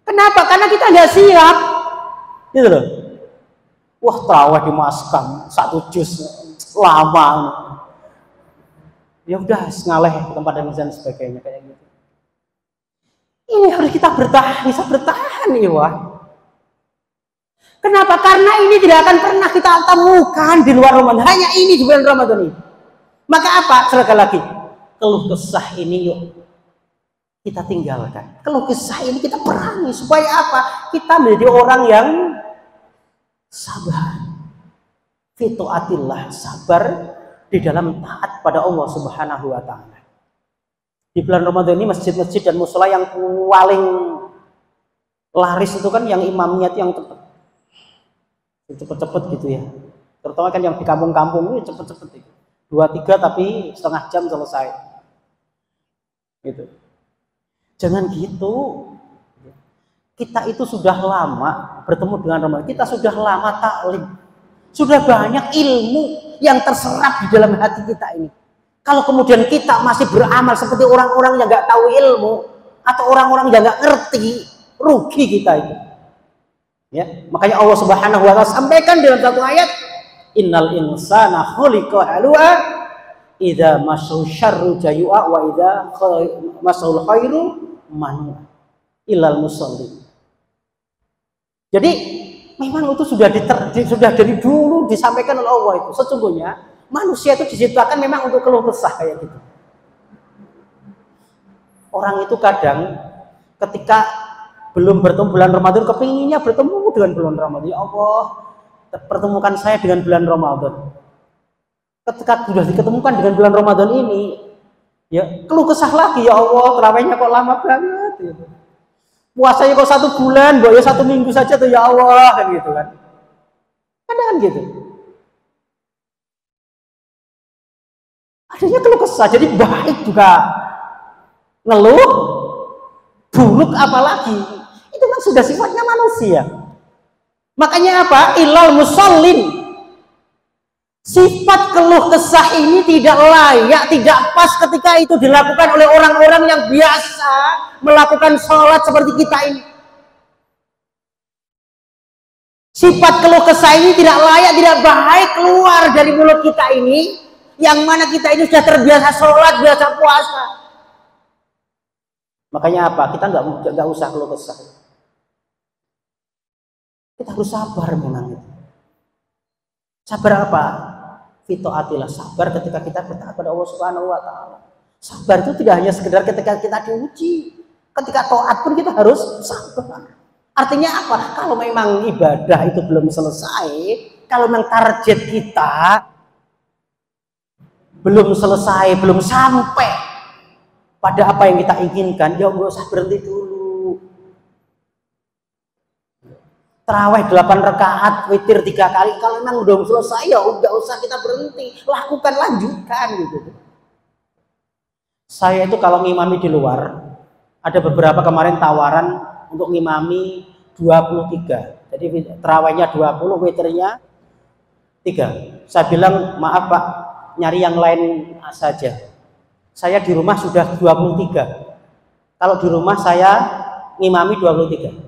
Kenapa? Karena kita nggak siap. Gitu loh. Wah, tarawih di maskam 1 juz lama. Ya udah ngaleh ke tempat dan sebagainya kayak gitu. Ini harus kita bertahan, bisa bertahan ya wah. Kenapa? Karena ini tidak akan pernah kita temukan di luar Ramadan. Hanya ini di bulan Ramadan ini. Maka apa? Sekali lagi, keluh kesah ini yuk kita tinggalkan. Keluh kesah ini kita perangi supaya apa? Kita menjadi orang yang sabar. Fituatillah, sabar di dalam taat pada Allah Subhanahu wa taala. Di bulan Ramadan ini masjid-masjid dan mushola yang paling laris itu kan yang imamnya itu yang cepet-cepet gitu ya, terutama kan yang di kampung-kampung ini cepet-cepet itu 2-3 tapi setengah jam selesai gitu. Jangan gitu, kita itu sudah lama bertemu dengan Ramadan, kita sudah lama taklim, sudah banyak ilmu yang terserap di dalam hati kita ini. Kalau kemudian kita masih beramal seperti orang-orang yang nggak tahu ilmu atau orang-orang yang nggak ngerti, rugi kita itu. Ya, makanya Allah Subhanahu wa taala sampaikan dalam satu ayat, innal insana khuliqa halu'a idza massahu syarru jayu'a wa idza massahul khairu manua illal musallin. Jadi memang itu sudah dari dulu disampaikan oleh Allah itu. Sesungguhnya manusia itu diciptakan memang untuk keluh kesah kayak gitu. Orang itu kadang ketika belum bertemu bulan Ramadan, kepinginnya bertemu dengan bulan Ramadan. Ya Allah, pertemukan saya dengan bulan Ramadan. Ketika sudah diketemukan dengan bulan Ramadan ini, ya keluh kesah lagi, ya Allah, tarawihnya kok lama banget. Gitu. Puasanya kok 1 bulan, ya 1 minggu saja tuh ya Allah, kan gitu kan. Kadang gitu. Adanya keluh kesah, jadi baik juga ngeluh, buruk apalagi. Itu kan sudah sifatnya manusia. Makanya apa? Ilal musallin. Sifat keluh kesah ini tidak layak, tidak pas ketika itu dilakukan oleh orang-orang yang biasa melakukan sholat seperti kita ini. Sifat keluh kesah ini tidak layak, tidak baik keluar dari mulut kita ini, yang mana kita ini sudah terbiasa sholat, biasa puasa. Makanya apa? Kita nggak usah keluh kesah. Kita harus sabar memang itu. Sabar apa? Fitoatilah, sabar ketika kita bertaat pada Allah Subhanahu wa taala. Sabar itu tidak hanya sekedar ketika kita diuji. Ketika taat pun kita harus sabar. Artinya apa? Kalau memang ibadah itu belum selesai, kalau memang target kita belum selesai, belum sampai pada apa yang kita inginkan, ya nggak usah berhenti dulu. Tarawih 8 rakaat, witir 3 kali, kalau memang belum selesai ya nggak usah kita berhenti, lakukan, lanjutkan gitu. Saya itu kalau ngimami di luar, ada beberapa kemarin tawaran untuk ngimami 23. Jadi tarawihnya 20, witirnya 3. Saya bilang, maaf Pak, nyari yang lain saja. Saya di rumah sudah 23. Kalau di rumah saya ngimami 23.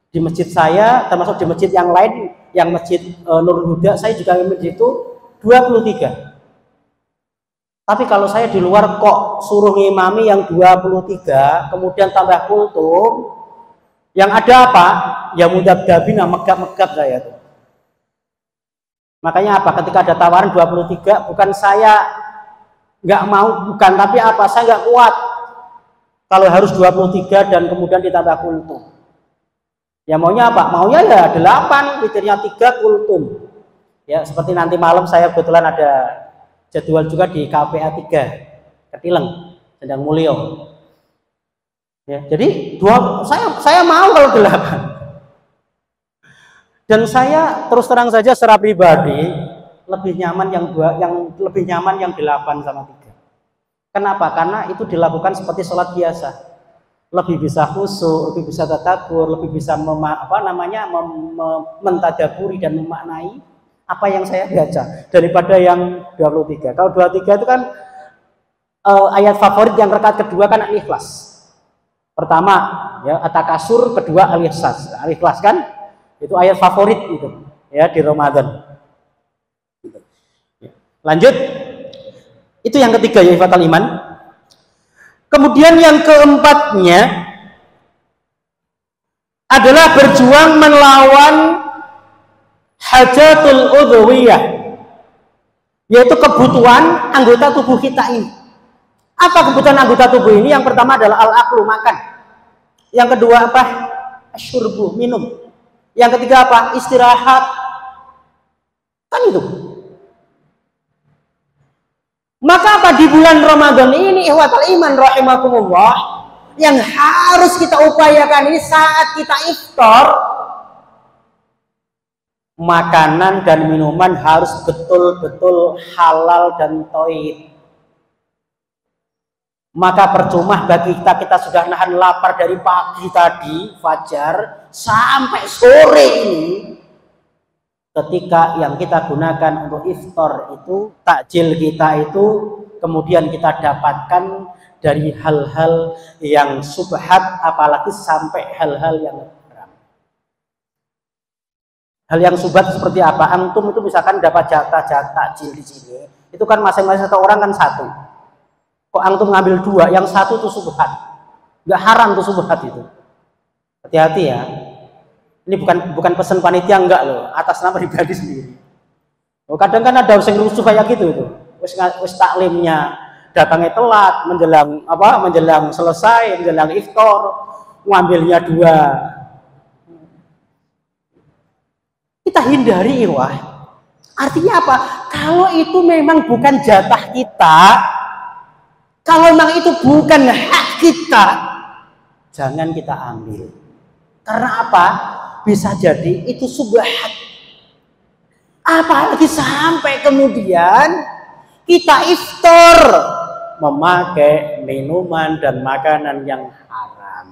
Di masjid saya, termasuk di masjid yang lain, yang masjid Nurul Huda, saya juga ngimami di situ 23. Tapi kalau saya di luar kok suruh ngimami yang 23, kemudian tambah kultum, yang ada apa? Ya mudab-dabina, megap-megap saya tuh. Makanya apa? Ketika ada tawaran 23, bukan saya nggak mau, bukan, tapi apa? Saya nggak kuat kalau harus 23 dan kemudian ditambah kultum. Ya maunya apa? Maunya ya 8, witirnya 3, kultum. Ya seperti nanti malam saya kebetulan ada jadwal juga di KPA 3 Ketileng, Sendang Mulyo. Ya, jadi saya mau kalau 8. Dan saya terus terang saja secara pribadi lebih nyaman yang 8 sama 3. Kenapa? Karena itu dilakukan seperti sholat biasa. Lebih bisa khusyuk, lebih bisa tadabbur, lebih bisa mentadaburi dan memaknai apa yang saya baca daripada yang 23. Kalau 23 itu kan ayat favorit yang rakaat kedua kan Al-Ikhlas. Pertama ya At-Takasur, kedua Al-Ikhlas. Al-Ikhlas kan itu ayat favorit itu ya di Ramadan. Lanjut. Itu yang ketiga ya ikhwatal iman. Kemudian yang keempatnya adalah berjuang melawan hajatul udhwiyah, yaitu kebutuhan anggota tubuh kita ini. Apa kebutuhan anggota tubuh ini? Yang pertama adalah al-aqlu, makan. Yang kedua apa? Asyurbu, minum. Yang ketiga apa? Istirahat. Kan itu. Maka apa di bulan Ramadan ini ihwatal iman rahimakumullah, yang harus kita upayakan ini saat kita iftar, makanan dan minuman harus betul-betul halal dan thayyib. Maka percuma bagi kita sudah nahan lapar dari pagi tadi fajar sampai sore ini, ketika yang kita gunakan untuk iftar itu takjil kita itu kemudian kita dapatkan dari hal-hal yang subhat, apalagi sampai hal-hal yang haram. Hal yang subhat seperti apa? Antum itu misalkan dapat jatah takjil di sini, itu kan masing-masing satu orang kan satu. Kok antum ngambil 2, yang satu itu subhat, nggak haram tuh subhat itu. Hati-hati ya. Ini bukan pesan panitia, enggak loh, atas nama pribadi sendiri. Kadang kan ada yang rusuh kayak gitu itu. Wis taklimnya datangnya telat, menjelang selesai, menjelang iftar, ngambilnya 2. Kita hindari wah. Artinya apa? Kalau itu memang bukan jatah kita, kalau memang itu bukan hak kita, jangan kita ambil. Karena apa? Bisa jadi itu subhat. Apalagi sampai kemudian kita iftar memakai minuman dan makanan yang haram.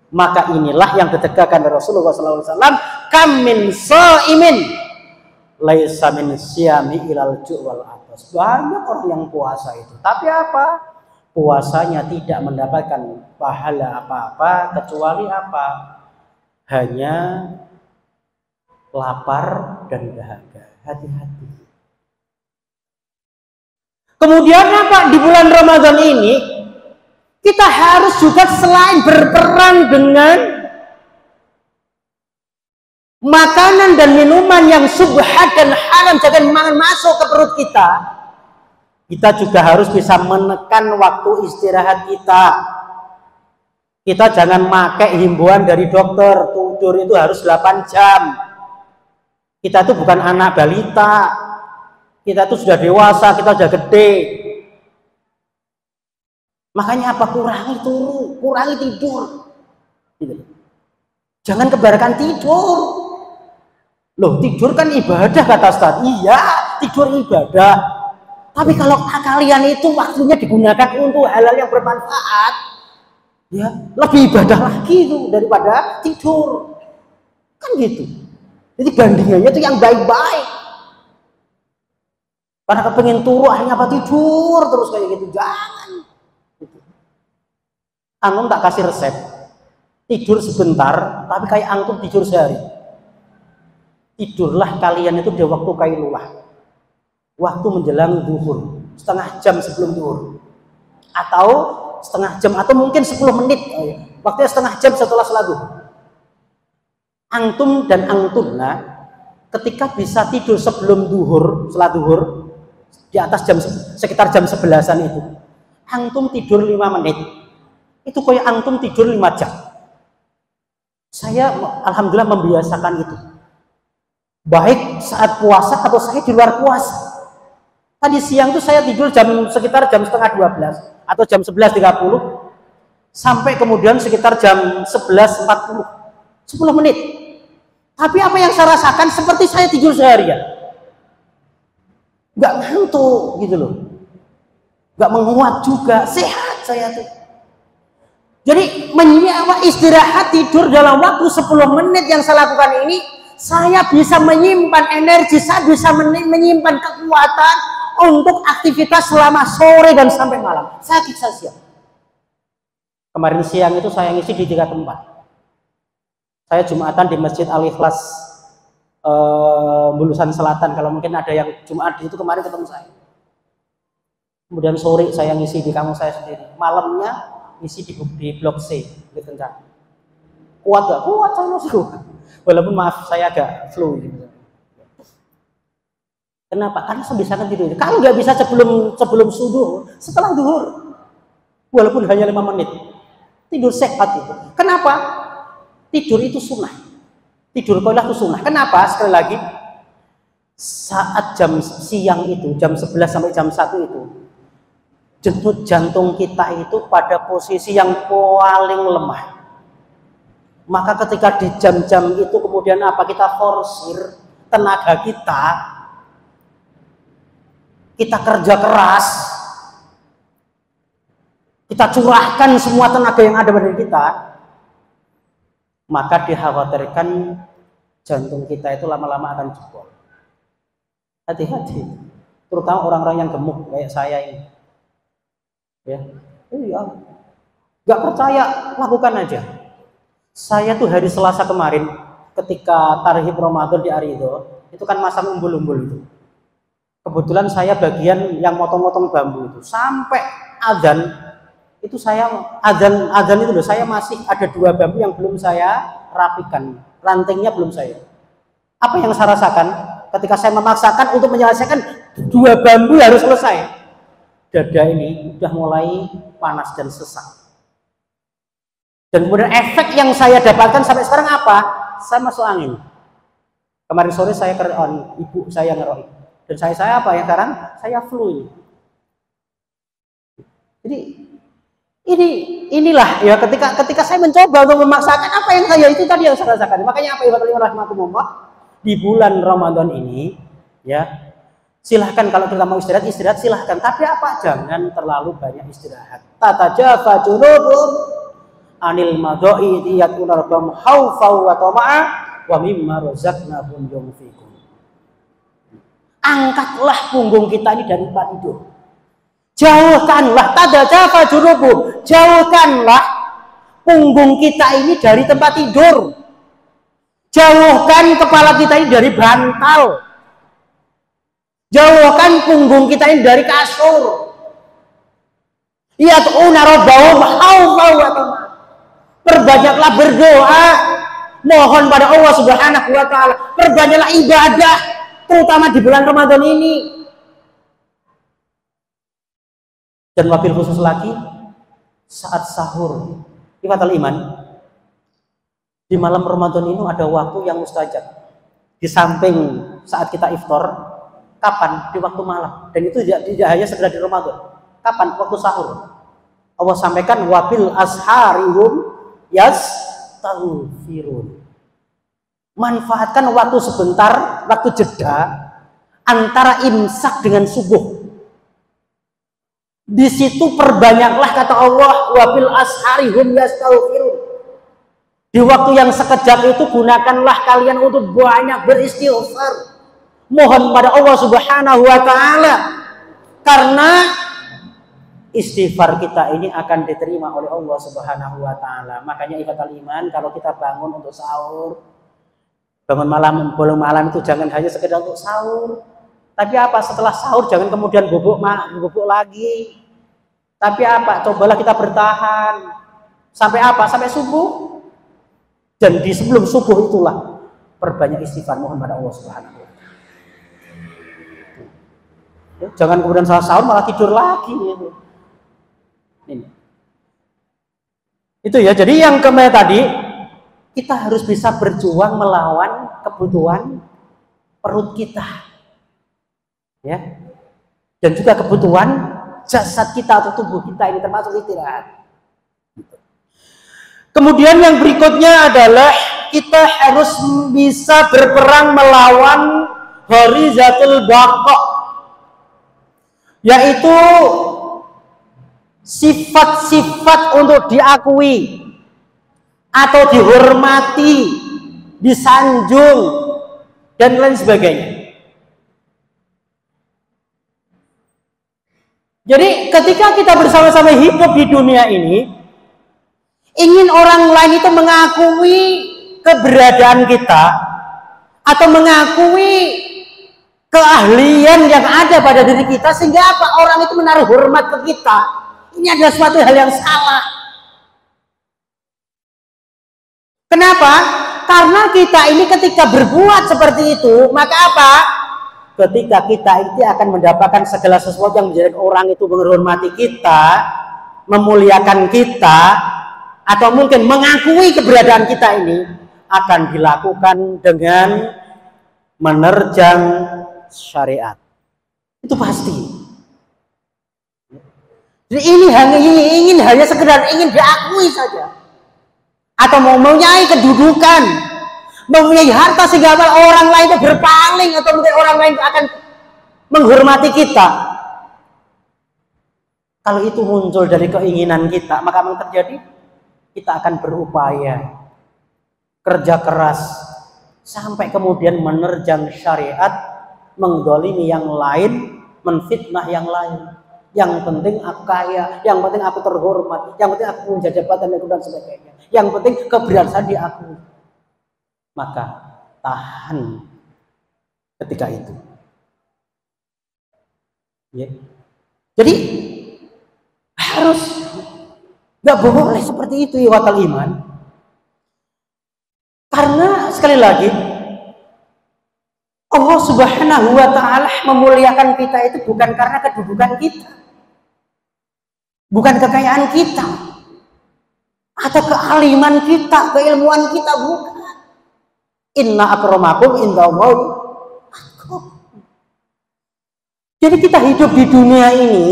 Maka inilah yang ditegakkan Rasulullah SAW. Kam min shaimin laisa min siyami ilal ju' wal atas. Banyak orang yang puasa itu, tapi apa? Puasanya tidak mendapatkan pahala apa-apa kecuali apa? Hanya lapar dan dahaga. Hati-hati. Kemudian apa? Di bulan Ramadan ini kita harus juga selain berperan dengan makanan dan minuman yang subhat dan haram jangan masuk ke perut kita. Kita juga harus bisa menekan waktu istirahat kita. Kita jangan pakai himbauan dari dokter, tidur itu harus 8 jam. Kita itu bukan anak balita. Kita itu sudah dewasa, kita sudah gede. Makanya apa? Kurangi turu, kurangi tidur. Jangan kebanyakan tidur. Loh, tidur kan ibadah kata Ustaz. Iya, tidur ibadah. Tapi kalau kalian itu waktunya digunakan untuk hal-hal yang bermanfaat, ya lebih ibadah lagi itu daripada tidur. Kan gitu. Jadi bandingannya itu yang baik-baik. Karena kepengen turu akhirnya apa tidur terus kayak gitu. Jangan. Gitu. Antum tak kasih resep. Tidur sebentar, tapi kayak antum tidur sehari. Tidurlah kalian itu di waktu kailulah. Waktu menjelang zuhur, setengah jam sebelum zuhur. Atau setengah jam, atau mungkin 10 menit. Waktunya setengah jam setelah salat zuhur. Antum dan antunna ketika bisa tidur sebelum zuhur, salat zuhur, di atas jam sekitar jam 11-an itu. Antum tidur 5 menit. Itu kayak antum tidur 5 jam. Saya alhamdulillah membiasakan itu. Baik saat puasa atau saya di luar puasa. Tadi siang tuh saya tidur sekitar jam setengah 12 atau jam 11.30 sampai kemudian sekitar jam 11.40. 10 menit. Tapi apa yang saya rasakan seperti saya tidur seharian. Nggak ngantuk gitu loh. Nggak menguap juga, sehat saya tuh. Jadi menyewa istirahat tidur dalam waktu 10 menit yang saya lakukan ini, saya bisa menyimpan energi, saya bisa menyimpan kekuatan untuk aktivitas selama sore dan sampai malam. Saya bisa siap. Kemarin siang itu saya ngisi di 3 tempat. Saya Jumatan di Masjid Al-Ikhlas Bulusan Selatan. Kalau mungkin ada yang Jumat itu kemarin ketemu saya. Kemudian sore saya ngisi di kampung saya sendiri. Malamnya ngisi di Blok C di Kencang. Kuat gak? Kuat, saya masih kuat. Walaupun maaf saya agak flu gitu. Kenapa? Karena saya bisa tidur. Kalau nggak bisa sebelum subuh, setelah duhur, walaupun hanya 5 menit, tidur sehat itu. Kenapa? Tidur itu sunnah. Tidur qailah itu sunnah. Kenapa? Sekali lagi, saat jam siang itu, jam 11 sampai jam 1 itu, denyut jantung kita itu pada posisi yang paling lemah. Maka ketika di jam-jam itu kemudian apa? Kita forsir tenaga kita kerja keras, kita curahkan semua tenaga yang ada pada kita, maka dikhawatirkan jantung kita itu lama-lama akan jebol. Hati-hati, terutama orang-orang yang gemuk kayak saya ini. Ya, iya, nggak percaya, lakukan aja. Saya tuh hari Selasa kemarin, ketika tarhib Ramadan di Arido, itu kan masang umbul-umbul itu. Kebetulan saya bagian yang motong-motong bambu itu. Sampai azan, itu saya azan itu loh, saya masih ada 2 bambu yang belum saya rapikan. Rantingnya belum saya. Apa yang saya rasakan? Ketika saya memaksakan untuk menyelesaikan 2 bambu harus selesai. Dada ini sudah mulai panas dan sesak. Dan kemudian efek yang saya dapatkan sampai sekarang apa? Saya masuk angin. Kemarin sore saya keron, ibu saya ngeroin. Dan saya apa ya sekarang? Saya flu ini. Jadi inilah ya ketika saya mencoba untuk memaksakan apa yang saya itu tadi yang saya rasakan. Makanya apa ya rahmatullah di bulan Ramadan ini ya silahkan kalau kita mau istirahat silahkan. Tapi apa? Jangan terlalu banyak istirahat. Tatajafa junubum anil madai yatuna rabbahum khaufa wa tama'a wa mimma razaqnahum yunfiqun. Angkatlah punggung kita ini dari tempat tidur. Jauhkanlah tatajafa junubum, jauhkanlah punggung kita ini dari tempat tidur. Jauhkan kepala kita ini dari bantal. Jauhkan punggung kita ini dari kasur. Yatuna rabbahum khaufa wa tama'a. Perbanyaklah berdoa, Mohon pada Allah Subhanahu wa taala, perbanyaklah ibadah terutama di bulan Ramadan ini. Dan wabil khusus lagi saat sahur. Ikhwatal iman, di malam Ramadan ini ada waktu yang mustajab. Di samping saat kita iftar, kapan? Di waktu malam. Dan itu tidak hanya sekedar di Ramadan. Kapan? Waktu sahur. Allah sampaikan wabil asharihum yastaghfirun. Manfaatkan waktu sebentar, waktu jeda antara imsak dengan subuh. Di situ perbanyaklah kata Allah wabil asharihum yastaghfirun. Di waktu yang sekejap itu gunakanlah kalian untuk banyak beristighfar. Mohon pada Allah Subhanahu wa taala, karena istighfar kita ini akan diterima oleh Allah Subhanahu wa taala. Makanya ibadah iman, kalau kita bangun untuk sahur, bangun malam, bolong malam itu jangan hanya sekedar untuk sahur. Tapi apa? Setelah sahur jangan kemudian bubuk lagi. Tapi apa? Cobalah kita bertahan. Sampai apa? Sampai subuh. Dan di sebelum subuh itulah perbanyak istighfar, mohon pada Allah Subhanahu wa taala. Ya, jangan kemudian salah sahur malah tidur lagi gitu. Ini. Itu ya. Jadi yang kemarin tadi, kita harus bisa berjuang melawan kebutuhan perut kita. Ya. Dan juga kebutuhan jasad kita atau tubuh kita ini termasuk istirahat. Kemudian yang berikutnya adalah kita harus bisa berperang melawan horizatul baqa, yaitu sifat-sifat untuk diakui atau dihormati, disanjung dan lain sebagainya. Jadi ketika kita bersama-sama hidup di dunia ini, ingin orang lain itu mengakui keberadaan kita atau mengakui keahlian yang ada pada diri kita, sehingga apa? Orang itu menaruh hormat ke kita. Ini adalah suatu hal yang salah. Kenapa? Karena kita ini ketika berbuat seperti itu, maka apa? Ketika kita itu akan mendapatkan segala sesuatu yang menjadikan orang itu menghormati kita, memuliakan kita, atau mungkin mengakui keberadaan kita ini, akan dilakukan dengan menerjang syariat. Itu pasti. Jadi ini ingin hanya sekedar ingin diakui saja, atau mempunyai kedudukan, mempunyai harta sehingga orang lain itu berpaling, atau mungkin orang lain akan menghormati kita. Kalau itu muncul dari keinginan kita, maka yang terjadi, kita akan berupaya kerja keras sampai kemudian menerjang syariat, menggolimi yang lain, menfitnah yang lain. Yang penting aku kaya, yang penting aku terhormat, yang penting aku punya jabatan dan sebagainya. Yang penting keberhasilan diakui. Maka tahan ketika itu. Ya. Jadi harus nggak boleh seperti itu ya watal iman. Karena sekali lagi Allah Subhanahu wa taala memuliakan kita itu bukan karena kedudukan kita, bukan kekayaan kita, atau kealiman kita, keilmuan kita, bukan. Inna akramakum indallahi atqakum. Jadi kita hidup di dunia ini,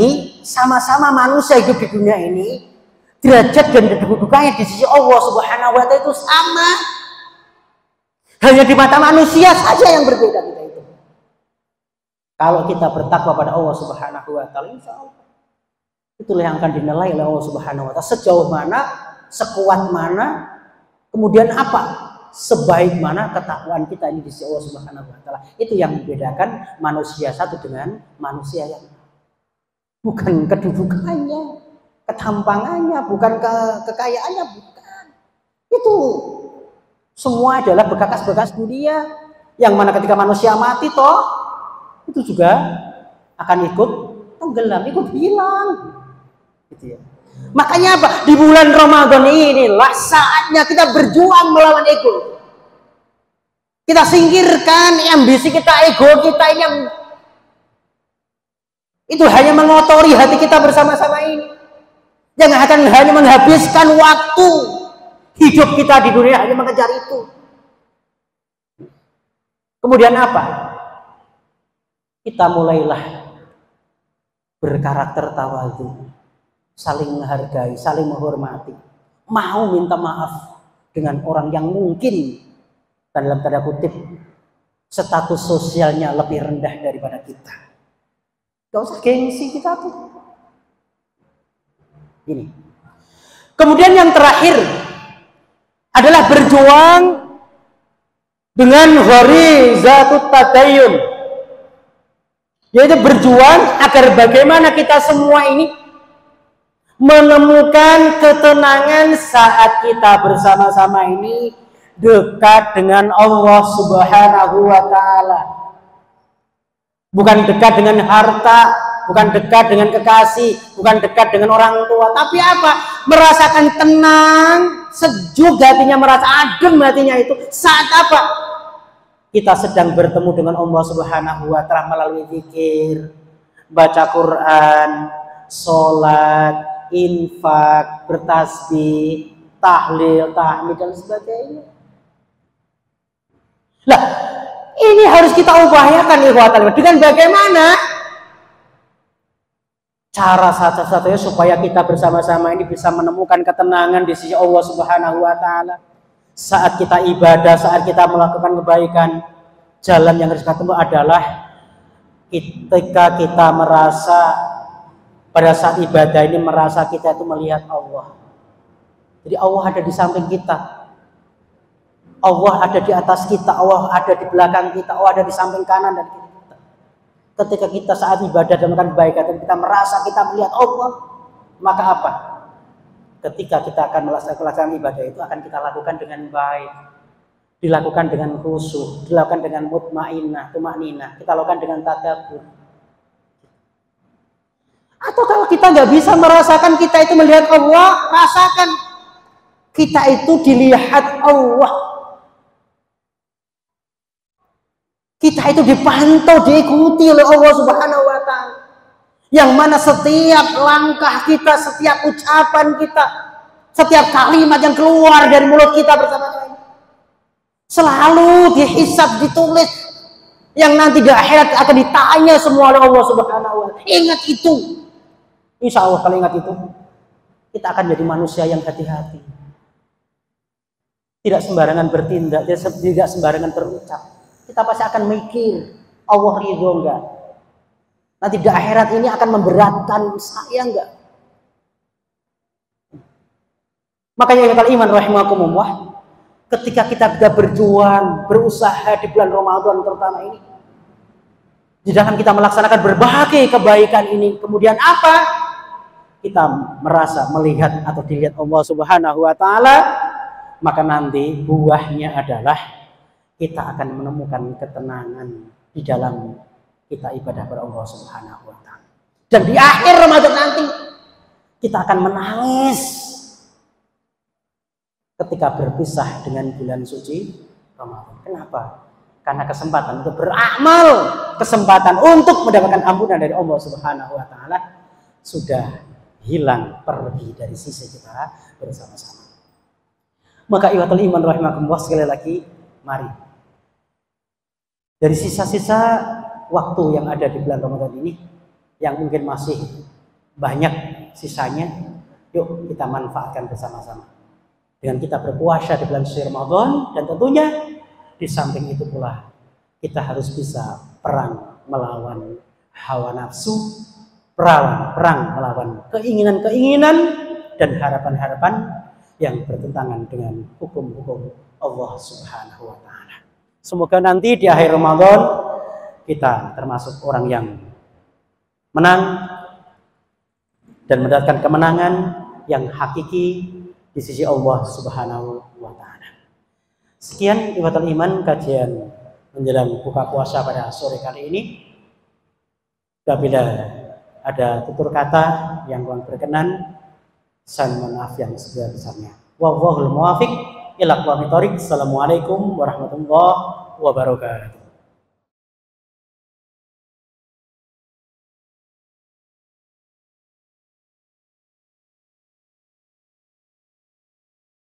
sama-sama manusia hidup di dunia ini, derajat dan kedudukannya di sisi Allah Subhanahu wa taala itu sama. Hanya di mata manusia saja yang berbeda kita itu. Kalau kita bertakwa pada Allah Subhanahu wa taala, insyaallah itulah yang akan dinilai oleh Allah Subhanahu wa taala, sejauh mana, sekuat mana, kemudian apa? Sebaik mana ketakwaan kita ini di sisi Allah Subhanahu wa taala. Itu yang membedakan manusia satu dengan manusia yang bukan kedudukannya, ketampangannya, bukan kekayaannya, bukan. Itu semua adalah bekas-bekas dunia yang mana ketika manusia mati toh itu juga akan ikut tenggelam, ikut hilang. Gitu ya. Makanya apa? Di bulan Ramadan inilah saatnya kita berjuang melawan ego. Kita singkirkan ambisi kita, ego kita ini yang itu hanya mengotori hati kita bersama-sama ini. Jangan akan hanya menghabiskan waktu hidup kita di dunia hanya mengejar itu. Kemudian apa? Kita mulailah berkarakter tawadhu, saling menghargai, saling menghormati, mau minta maaf dengan orang yang mungkin dalam tanda kutip status sosialnya lebih rendah daripada kita. Gak usah gengsi kita tuh. Ini. Kemudian yang terakhir adalah berjuang dengan gharizatut tadayyun, yaitu berjuang agar bagaimana kita semua ini menemukan ketenangan saat kita bersama-sama ini dekat dengan Allah Subhanahu wa Ta'ala. Bukan dekat dengan harta, bukan dekat dengan kekasih, bukan dekat dengan orang tua, tapi apa? Merasakan tenang, sejuk hatinya, merasa adem hatinya itu saat apa? Kita sedang bertemu dengan Allah Subhanahu wa Ta'ala melalui zikir, baca Quran, sholat, infak, bertasbih, tahlil, tahmid dan sebagainya. Lah, ini harus kita upayakan ikhwatal. Dengan bagaimana? Cara satu-satunya supaya kita bersama-sama ini bisa menemukan ketenangan di sisi Allah Subhanahu wa Ta'ala. Saat kita ibadah, saat kita melakukan kebaikan, jalan yang harus kita tempuh adalah ketika kita merasa pada saat ibadah ini merasa kita itu melihat Allah. Jadi Allah ada di samping kita, Allah ada di atas kita, Allah ada di belakang kita, Allah ada di samping kanan dan kiri kita. Ketika kita saat ibadah dan melakukan kebaikan dan kita merasa kita melihat Allah, maka apa? Ketika kita akan melaksanakan ibadah itu akan kita lakukan dengan baik, dilakukan dengan khusyuk, dilakukan dengan mutmainnah, tumakninah, kita lakukan dengan tadabbur. Atau kalau kita nggak bisa merasakan kita itu melihat Allah, rasakan kita itu dilihat Allah. Kita itu dipantau, diikuti oleh Allah Subhanahu wa Ta'ala. Yang mana setiap langkah kita, setiap ucapan kita, setiap kalimat yang keluar dari mulut kita bersama-sama selalu dihisab, ditulis, yang nanti di akhirat akan ditanya semua oleh Allah Subhanahu wa Ta'ala. Ingat itu. Insya Allah kalau ingat itu, kita akan jadi manusia yang hati-hati. Tidak sembarangan bertindak, tidak sembarangan berucap. Kita pasti akan mikir, Allah ridho enggak? Nanti di akhirat ini akan memberatkan saya enggak? Makanya kalau iman rahimakumullah, ketika kita sudah berjuang, berusaha di bulan Ramadan terutama ini, di dalam kita melaksanakan berbagai kebaikan ini, kemudian apa? Kita merasa melihat atau dilihat Allah Subhanahu wa Ta'ala, maka nanti buahnya adalah kita akan menemukan ketenangan di dalam kita ibadah kepada Allah Subhanahu wa Ta'ala. Dan di akhir Ramadan nanti kita akan menangis ketika berpisah dengan bulan suci Ramadan. Kenapa? Karena kesempatan untuk beramal, kesempatan untuk mendapatkan ampunan dari Allah Subhanahu wa Ta'ala sudah hilang, pergi dari sisi kita bersama-sama. Maka ikhwatul iman rahimakumullah, sekali lagi mari dari sisa-sisa waktu yang ada di bulan Ramadan ini yang mungkin masih banyak sisanya, yuk kita manfaatkan bersama-sama dengan kita berpuasa di bulan suci Ramadan. Dan tentunya di samping itu pula kita harus bisa perang melawan hawa nafsu, perang melawan keinginan-keinginan dan harapan-harapan yang bertentangan dengan hukum-hukum Allah Subhanahu wa Ta'ala. Semoga nanti di akhir Ramadan kita termasuk orang yang menang dan mendapatkan kemenangan yang hakiki di sisi Allah Subhanahu wa Ta'ala. Sekian ikhwatul iman kajian menjelang buka puasa pada sore kali ini. Apabila ada tutur kata yang kurang berkenan, saya mohon maaf yang sebesar-besarnya. Wallahul muwaffiq ila aqwamit thoriq. Assalamualaikum warahmatullahi wabarakatuh.